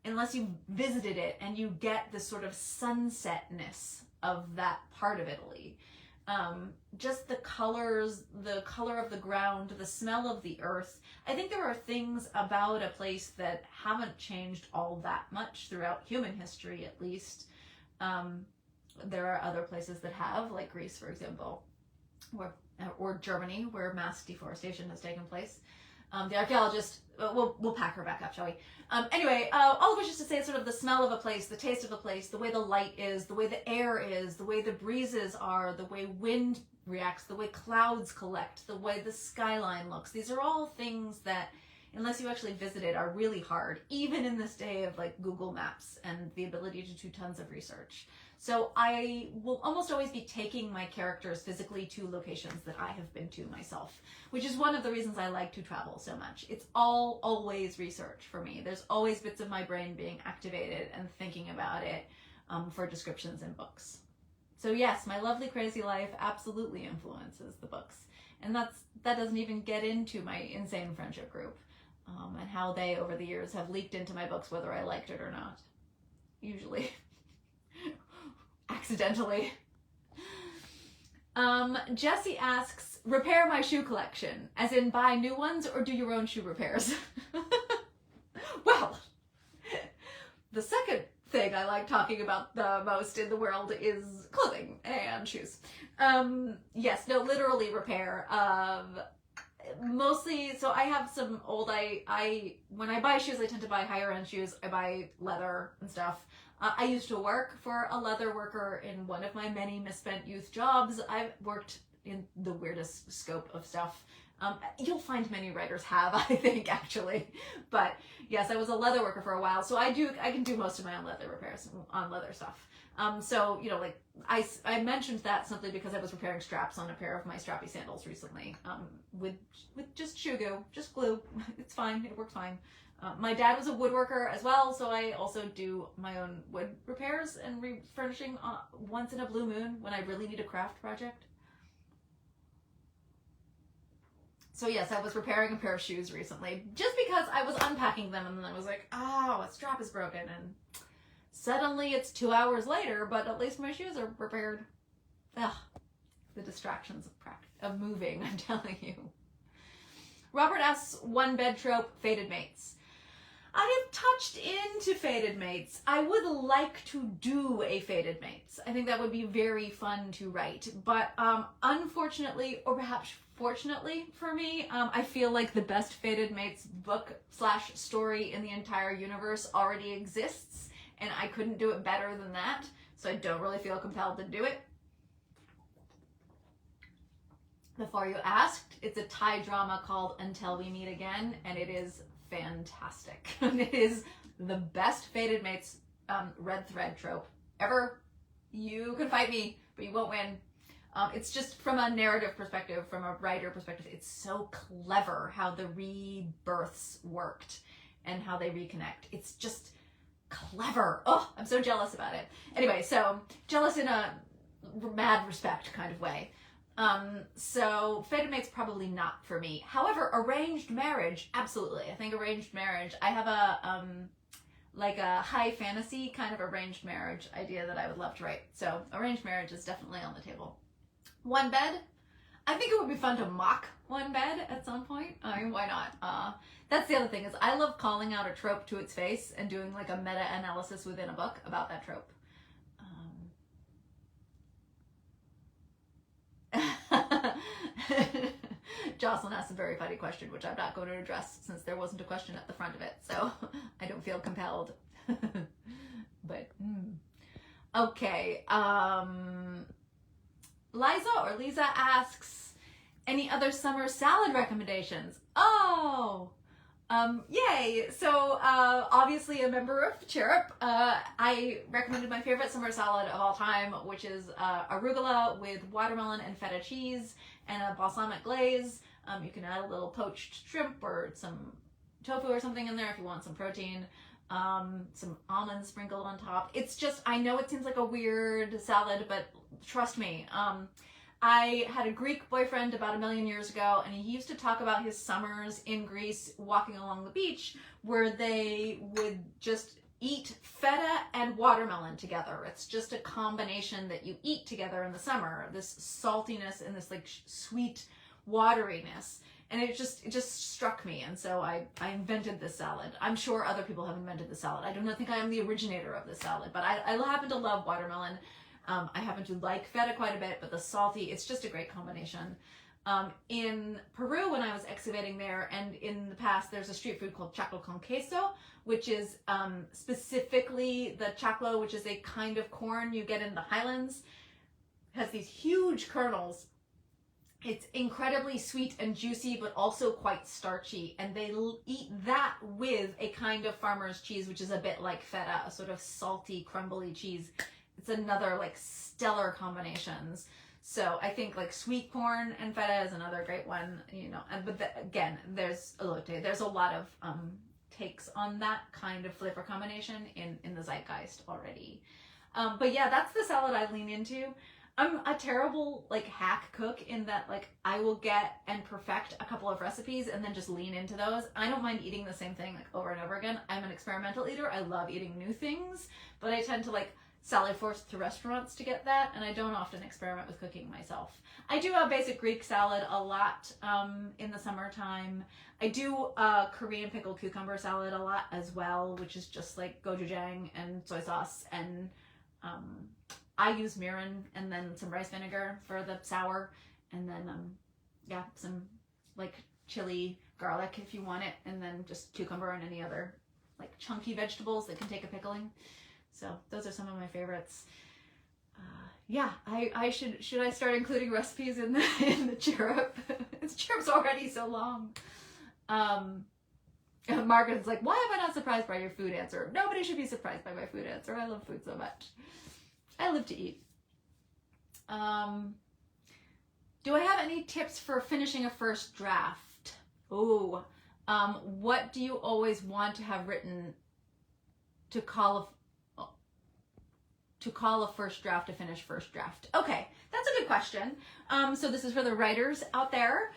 unless you visited it and you get this sort of sunsetness of that part of Italy. Just the colors, the color of the ground, the smell of the earth. I think there are things about a place that haven't changed all that much throughout human history, at least. There are other places that have, like Greece, for example, or Germany, where mass deforestation has taken place. The archaeologist, we'll pack her back up, shall we? Anyway, all of which is to say sort of the smell of a place, the taste of a place, the way the light is, the way the air is, the way the breezes are, the way wind reacts, the way clouds collect, the way the skyline looks. These are all things that, unless you actually visit it, are really hard, even in this day of like Google Maps and the ability to do tons of research. So I will almost always be taking my characters physically to locations that I have been to myself, which is one of the reasons I like to travel so much. It's always research for me. There's always bits of my brain being activated and thinking about it for descriptions in books. So yes, my lovely crazy life absolutely influences the books. And that doesn't even get into my insane friendship group and how they over the years have leaked into my books whether I liked it or not. Usually. Accidentally. Jessie asks, repair my shoe collection, as in buy new ones or do your own shoe repairs? Well, the second thing I like talking about the most in the world is clothing and shoes. Yes, no, literally repair. Mostly, so I have some old, when I buy shoes, I tend to buy higher end shoes. I buy leather and stuff. I used to work for a leather worker in one of my many misspent youth jobs. I've worked in the weirdest scope of stuff. You'll find many writers have, I think, actually. But yes, I was a leather worker for a while, so I can do most of my own leather repairs on leather stuff. So, you know, like I mentioned that simply because I was repairing straps on a pair of my strappy sandals recently, with just shoe glue, just glue. It's fine, it works fine. My dad was a woodworker as well, so I also do my own wood repairs and refurnishing once in a blue moon when I really need a craft project. So yes, I was repairing a pair of shoes recently, just because I was unpacking them and then I was like, oh, a strap is broken, and suddenly it's 2 hours later, but at least my shoes are repaired. Ugh, the distractions of moving, I'm telling you. Robert asks, one bed trope, fated mates. I have touched into fated mates. I would like to do a fated mates. I think that would be very fun to write. But unfortunately, or perhaps fortunately for me, I feel like the best fated mates book/story in the entire universe already exists, and I couldn't do it better than that. So I don't really feel compelled to do it. Before you asked, it's a Thai drama called Until We Meet Again, and it is fantastic. It is the best fated mates red thread trope ever. You can fight me, but you won't win. It's just from a narrative perspective, from a writer perspective, it's so clever how the rebirths worked and how they reconnect. It's just clever. Oh, I'm so jealous about it. Anyway, so jealous in a mad respect kind of way. So fated mate's probably not for me. However, arranged marriage, absolutely. I think arranged marriage, I have a like a high fantasy kind of arranged marriage idea that I would love to write. So arranged marriage is definitely on the table. One bed, I think it would be fun to mock one bed at some point. I mean, why not? That's the other thing, is I love calling out a trope to its face and doing like a meta-analysis within a book about that trope. Jocelyn asked a very funny question, which I'm not going to address since there wasn't a question at the front of it, so I don't feel compelled. But okay. Lisa asks, any other summer salad recommendations? Oh, yay! So obviously a member of Chirrup, I recommended my favorite summer salad of all time, which is arugula with watermelon and feta cheese and a balsamic glaze. You can add a little poached shrimp or some tofu or something in there if you want some protein. Some almonds sprinkled on top. It's just, I know it seems like a weird salad, but trust me, I had a Greek boyfriend about 1 million years ago, and he used to talk about his summers in Greece walking along the beach where they would just eat feta and watermelon together. It's just a combination that you eat together in the summer, this saltiness and this like sweet wateriness. And it just struck me, and so I invented this salad. I'm sure other people have invented the salad. I do not think I am the originator of this salad, but I happen to love watermelon. I happen to like feta quite a bit, but the salty, it's just a great combination. In Peru, when I was excavating there, and in the past, there's a street food called choclo con queso, which is specifically the choclo, which is a kind of corn you get in the highlands. It has these huge kernels. It's incredibly sweet and juicy, but also quite starchy. And they eat that with a kind of farmer's cheese, which is a bit like feta, a sort of salty, crumbly cheese. It's another like stellar combinations. So I think like sweet corn and feta is another great one, you know. And but again, there's a lot of takes on that kind of flavor combination in the zeitgeist already. But yeah, that's the salad I lean into. I'm a terrible like hack cook in that like I will get and perfect a couple of recipes and then just lean into those. I don't mind eating the same thing like over and over again. I'm an experimental eater. I love eating new things, but I tend to like sally forth to restaurants to get that, and I don't often experiment with cooking myself. I do a basic Greek salad a lot in the summertime. I do a Korean pickled cucumber salad a lot as well, which is just like gochujang and soy sauce, and I use mirin and then some rice vinegar for the sour, and then yeah, some like chili, garlic if you want it, and then just cucumber and any other like chunky vegetables that can take a pickling. So those are some of my favorites. Yeah, I should I start including recipes in the Chirrup? Chirrup's already so long. Margaret's like, why am I not surprised by your food answer? Nobody should be surprised by my food answer. I love food so much. I live to eat. Do I have any tips for finishing a first draft? Oh, what do you always want to have written to call a first draft, to finish first draft? Okay, that's a good question. So this is for the writers out there,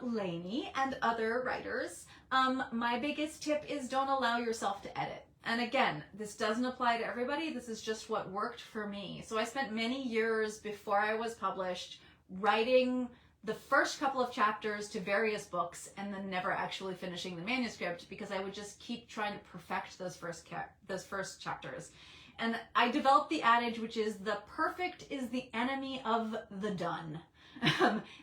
Lainey and other writers. My biggest tip is don't allow yourself to edit. And again, this doesn't apply to everybody. This is just what worked for me. So I spent many years before I was published writing the first couple of chapters to various books and then never actually finishing the manuscript because I would just keep trying to perfect those first chapters. And I developed the adage, which is the perfect is the enemy of the done.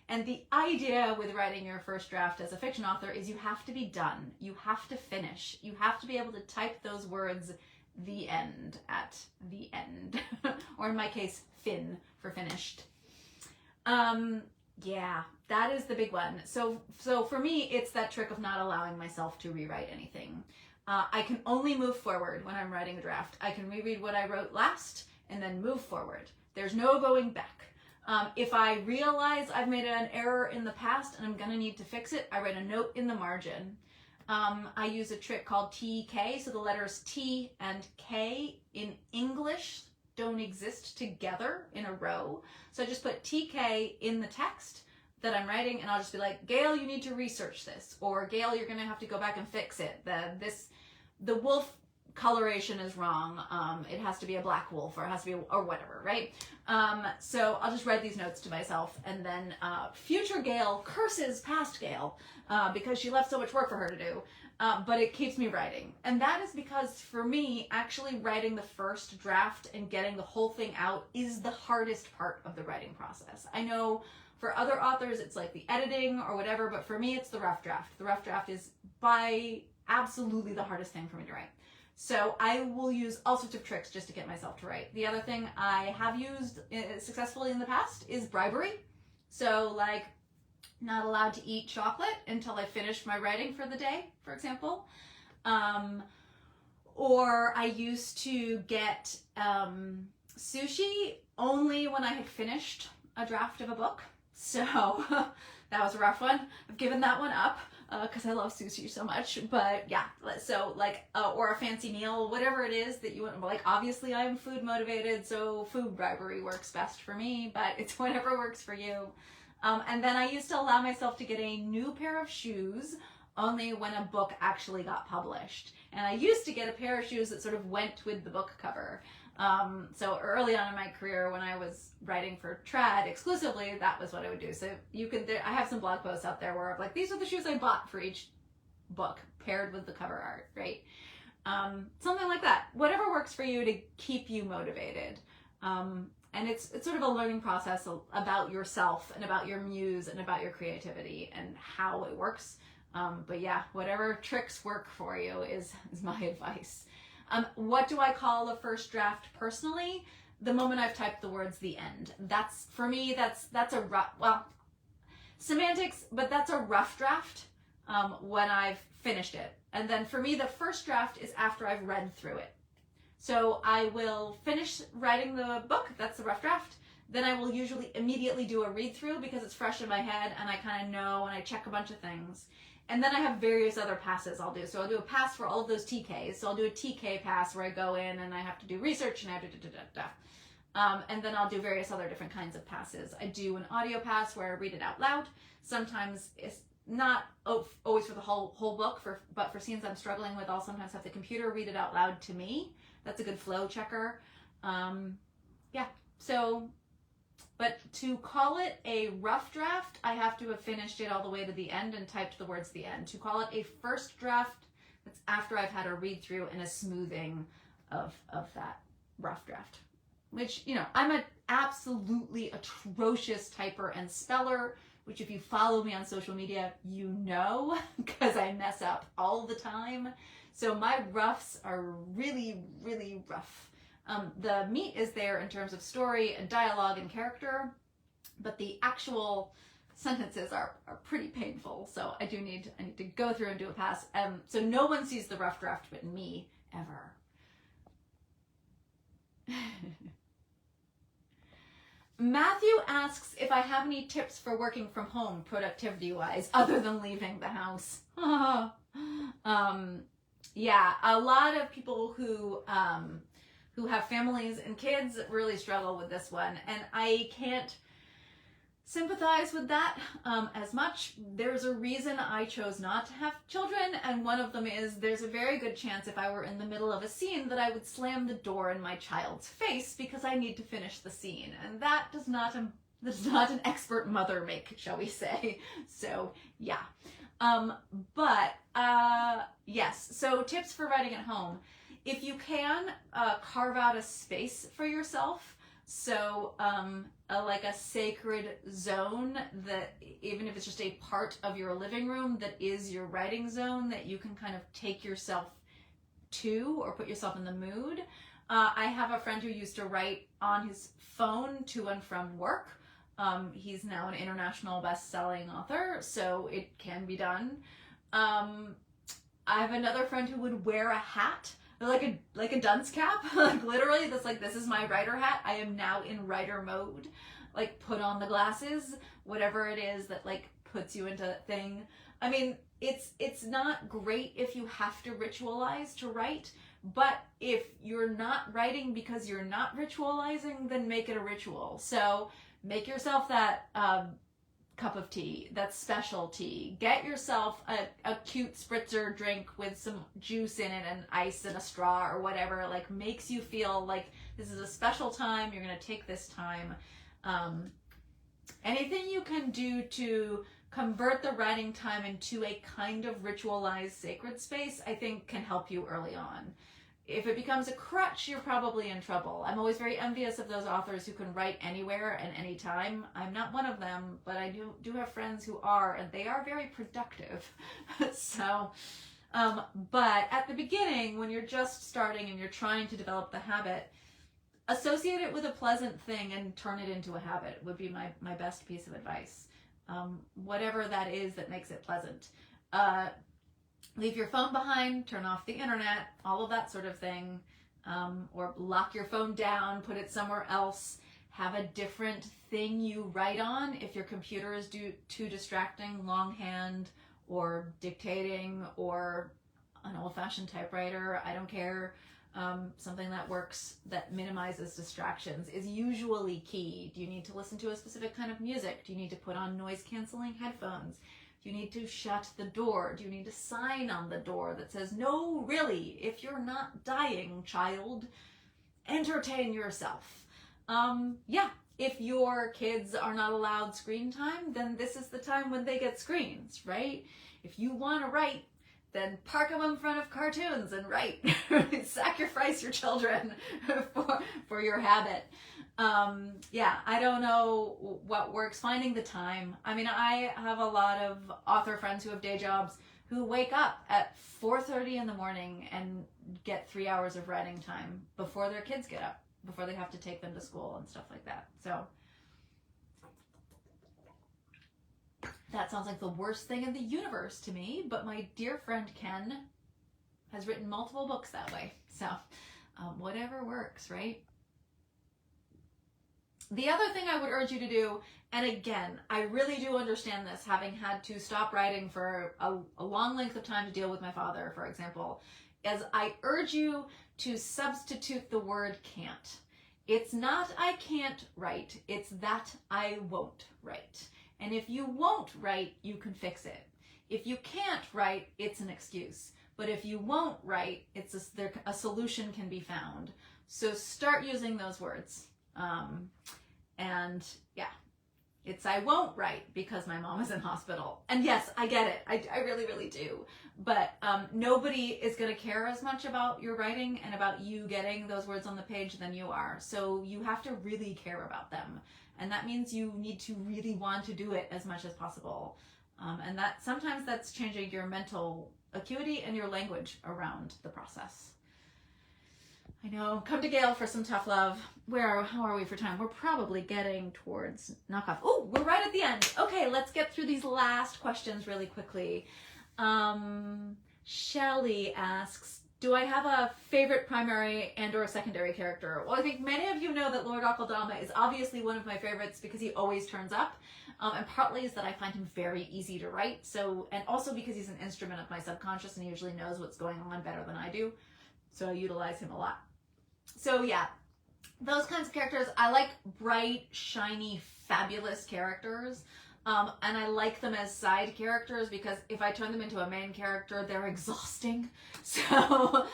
And the idea with writing your first draft as a fiction author is you have to be done. You have to finish. You have to be able to type those words, the end, at the end. Or in my case, fin for finished. Yeah, that is the big one. So for me, it's that trick of not allowing myself to rewrite anything. I can only move forward when I'm writing a draft. I can reread what I wrote last and then move forward. There's no going back. If I realize I've made an error in the past and I'm going to need to fix it, I write a note in the margin. I use a trick called TK, so the letters T and K in English don't exist together in a row. So I just put TK in the text that I'm writing, and I'll just be like, Gail, you need to research this, or Gail, you're going to have to go back and fix it. The wolf coloration is wrong. It has to be a black wolf, or it has to be, or whatever, right? So I'll just write these notes to myself, and then future Gail curses past Gail because she left so much work for her to do, but it keeps me writing. And that is because for me, actually writing the first draft and getting the whole thing out is the hardest part of the writing process. I know for other authors, it's like the editing or whatever, but for me, it's the rough draft. The rough draft is by absolutely the hardest thing for me to write. So I will use all sorts of tricks just to get myself to write. The other thing I have used successfully in the past is bribery. So like not allowed to eat chocolate until I finish my writing for the day, for example. Or I used to get sushi only when I had finished a draft of a book. So that was a rough one. I've given that one up because I love sushi so much. But yeah, so like, or a fancy meal, whatever it is that you want. Like, obviously I'm food motivated, so food bribery works best for me, but it's whatever works for you. And then I used to allow myself to get a new pair of shoes only when a book actually got published. And I used to get a pair of shoes that sort of went with the book cover. So early on in my career, when I was writing for trad exclusively, that was what I would do. So you can, I have some blog posts out there where I'm like, these are the shoes I bought for each book paired with the cover art, right? Something like that. Whatever works for you to keep you motivated. And it's sort of a learning process about yourself and about your muse and about your creativity and how it works. But yeah, whatever tricks work for you is my advice. What do I call a first draft personally? The moment I've typed the words "the end." That's, for me, that's a rough, well, semantics, but that's a rough draft when I've finished it. And then for me, the first draft is after I've read through it. So I will finish writing the book, that's the rough draft. Then I will usually immediately do a read through because it's fresh in my head and I kind of know and I check a bunch of things. And then I have various other passes I'll do. So I'll do a pass for all of those TKs. So I'll do a TK pass where I go in and I have to do research and I have to and then I'll do various other different kinds of passes. I do an audio pass where I read it out loud. Sometimes it's not always for the whole book, but for scenes I'm struggling with, I'll sometimes have the computer read it out loud to me. That's a good flow checker. Yeah, so, but to call it a rough draft, I have to have finished it all the way to the end and typed the words "the end." To call it a first draft, that's after I've had a read through and a smoothing of that rough draft. Which, you know, I'm an absolutely atrocious typer and speller, which if you follow me on social media, you know, because I mess up all the time. So my roughs are really, really rough. The meat is there in terms of story and dialogue and character, but the actual sentences are pretty painful. So I need to go through and do a pass. So no one sees the rough draft but me, ever. Matthew asks if I have any tips for working from home productivity-wise, other than leaving the house. Yeah, a lot of people who have families and kids really struggle with this one, and I can't sympathize with that as much. There's a reason I chose not to have children, and one of them is there's a very good chance if I were in the middle of a scene that I would slam the door in my child's face because I need to finish the scene, and that does not an expert mother make, shall we say. So yeah. Yes, so tips for writing at home. If you can, carve out a space for yourself. So like a sacred zone that, even if it's just a part of your living room that is your writing zone, that you can kind of take yourself to or put yourself in the mood. I have a friend who used to write on his phone to and from work. He's now an international best-selling author, so it can be done. I have another friend who would wear a hat, like a dunce cap, like literally that's like, this is my writer hat. I am now in writer mode. Like, put on the glasses, whatever it is that like puts you into that thing. I mean, it's not great if you have to ritualize to write, but if you're not writing because you're not ritualizing, then make it a ritual. So make yourself that cup of tea, that special tea. Get yourself a cute spritzer drink with some juice in it and ice and a straw or whatever, like makes you feel like this is a special time, you're gonna take this time. Anything you can do to convert the writing time into a kind of ritualized sacred space, I think can help you early on. If it becomes a crutch, you're probably in trouble. I'm always very envious of those authors who can write anywhere and anytime. I'm not one of them, but I do have friends who are, and they are very productive. So, but at the beginning, when you're just starting and you're trying to develop the habit, associate it with a pleasant thing and turn it into a habit would be my best piece of advice. Whatever that is that makes it pleasant. Leave your phone behind, turn off the internet, all of that sort of thing. Or lock your phone down, put it somewhere else. Have a different thing you write on. If your computer is too distracting, longhand or dictating or an old-fashioned typewriter, I don't care. Something that works, that minimizes distractions is usually key. Do you need to listen to a specific kind of music? Do you need to put on noise-canceling headphones? Do you need to shut the door? Do you need a sign on the door that says, no, really, if you're not dying, child, entertain yourself? Yeah, if your kids are not allowed screen time, then this is the time when they get screens, right? If you want to write, then park them in front of cartoons and write. Sacrifice your children for your habit. Yeah, I don't know what works. Finding the time. I mean, I have a lot of author friends who have day jobs who wake up at 4:30 in the morning and get 3 hours of writing time before their kids get up, before they have to take them to school and stuff like that. So that sounds like the worst thing in the universe to me, but my dear friend Ken has written multiple books that way. So whatever works, right? The other thing I would urge you to do, and again, I really do understand this, having had to stop writing for a long length of time to deal with my father, for example, is I urge you to substitute the word can't. It's not I can't write, it's that I won't write. And if you won't write, you can fix it. If you can't write, it's an excuse. But if you won't write, it's a solution can be found. So start using those words. And yeah, it's I won't write because my mom is in hospital. And yes, I get it. I really, really do. But nobody is going to care as much about your writing and about you getting those words on the page than you are. So you have to really care about them. And that means you need to really want to do it as much as possible. And that sometimes that's changing your mental acuity and your language around the process. I know. Come to Gail for some tough love. How are we for time? We're probably getting towards knockoff. Oh, we're right at the end. Okay, let's get through these last questions really quickly. Shelley asks, do I have a favorite primary and or secondary character? Well, I think many of you know that Lord Aqua is obviously one of my favorites because he always turns up. And partly is that I find him very easy to write. So, and also because he's an instrument of my subconscious and he usually knows what's going on better than I do. So I utilize him a lot. So yeah, those kinds of characters. I like bright, shiny, fabulous characters. And I like them as side characters because if I turn them into a main character, they're exhausting. So,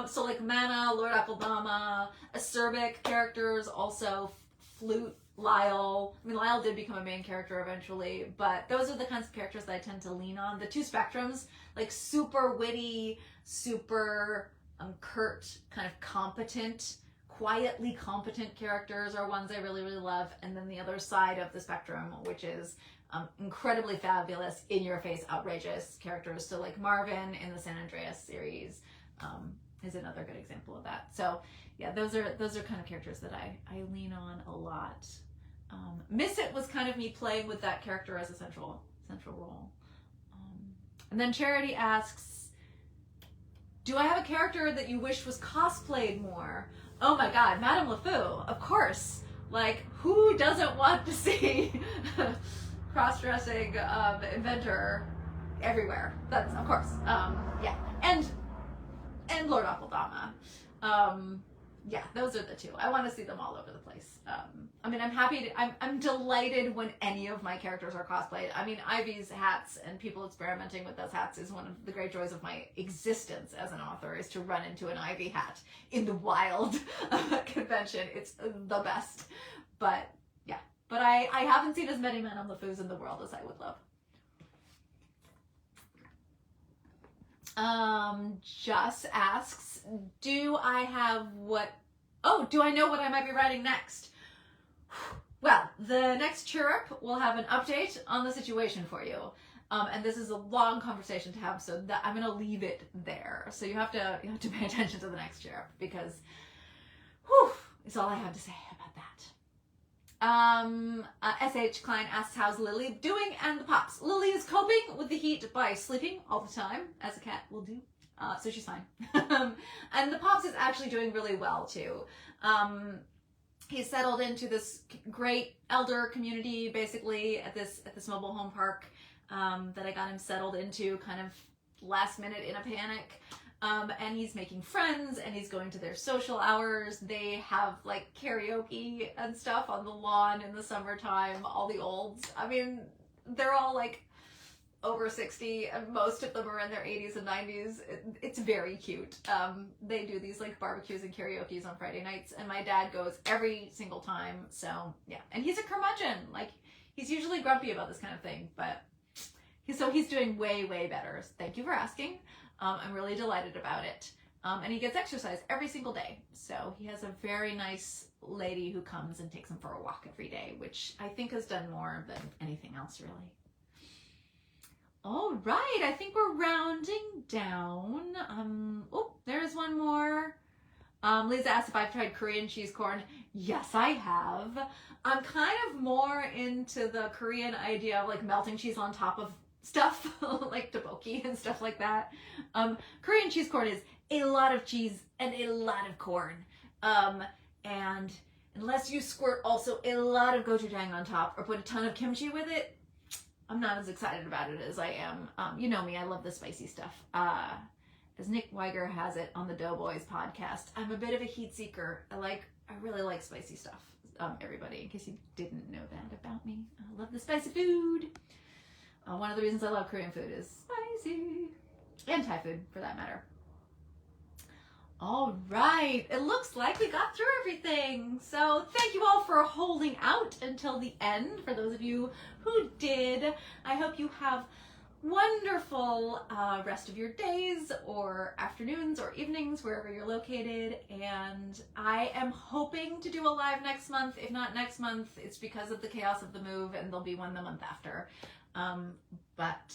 so like Mana, Lord Aqua, acerbic characters, also Flute, Lyle. I mean, Lyle did become a main character eventually, but those are the kinds of characters that I tend to lean on. The two spectrums, like super witty, super curt, kind of competent, quietly competent characters are ones I really, really love. And then the other side of the spectrum, which is incredibly fabulous, in-your-face, outrageous characters. So like Marvin in the San Andreas series is another good example of that. So yeah, those are kind of characters that I lean on a lot. Miss It was kind of me playing with that character as a central role. And then Charity asks, do I have a character that you wish was cosplayed more? Oh my god, Madame LeFou, of course. Like, who doesn't want to see cross-dressing inventor everywhere? That's, of course, yeah. And Lord Aqua. Yeah, those are the two. I want to see them all over the place. I mean, I'm delighted when any of my characters are cosplayed. I mean, Ivy's hats and people experimenting with those hats is one of the great joys of my existence as an author, is to run into an Ivy hat in the wild convention. It's the best. But yeah, but I haven't seen as many Madame LeFous in the world as I would love. Just asks, do I know what I might be writing next? Well, the next Chirrup will have an update on the situation for you. And this is a long conversation to have, so that I'm going to leave it there. So you have to pay attention to the next Chirrup because, whew, is all I have to say about that. S.H. Klein asks, how's Lily doing and the Pops? Lily is coping with the heat by sleeping all the time, as a cat will do. So she's fine. And the Pops is actually doing really well too. He's settled into this great elder community, basically at this mobile home park that I got him settled into kind of last minute in a panic. And he's making friends and he's going to their social hours. They have like karaoke and stuff on the lawn in the summertime, all the olds. I mean, they're all like over 60 and most of them are in their 80s and 90s. It's very cute. They do these like barbecues and karaoke's on Friday nights and my dad goes every single time. So yeah, and he's a curmudgeon. Like he's usually grumpy about this kind of thing, but he's doing way, way better. Thank you for asking. I'm really delighted about it. And he gets exercise every single day. So he has a very nice lady who comes and takes him for a walk every day, which I think has done more than anything else, really. All right, I think we're rounding down. Oh, there's one more. Lisa asked if I've tried Korean cheese corn. Yes, I have. I'm kind of more into the Korean idea of like melting cheese on top of stuff, like tteokbokki and stuff like that. Korean cheese corn is a lot of cheese and a lot of corn. And unless you squirt also a lot of gochujang on top or put a ton of kimchi with it, I'm not as excited about it as I am. You know me, I love the spicy stuff. As Nick Weiger has it on the Doughboys podcast, I'm a bit of a heat seeker. I really like spicy stuff. Everybody, in case you didn't know that about me, I love the spicy food. One of the reasons I love Korean food is spicy, and Thai food for that matter. All right, it looks like we got through everything. So thank you all for holding out until the end. For those of you who did, I hope you have wonderful rest of your days or afternoons or evenings, wherever you're located. And I am hoping to do a live next month. If not next month, it's because of the chaos of the move, and there'll be one the month after. But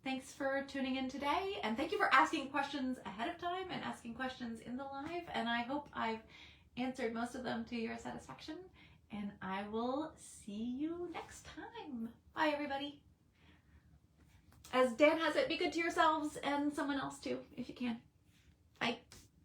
thanks for tuning in today, and thank you for asking questions ahead of time and asking questions in the live, and I hope I've answered most of them to your satisfaction, and I will see you next time. Bye, everybody. As Dan has it, be good to yourselves and someone else too, if you can. Bye.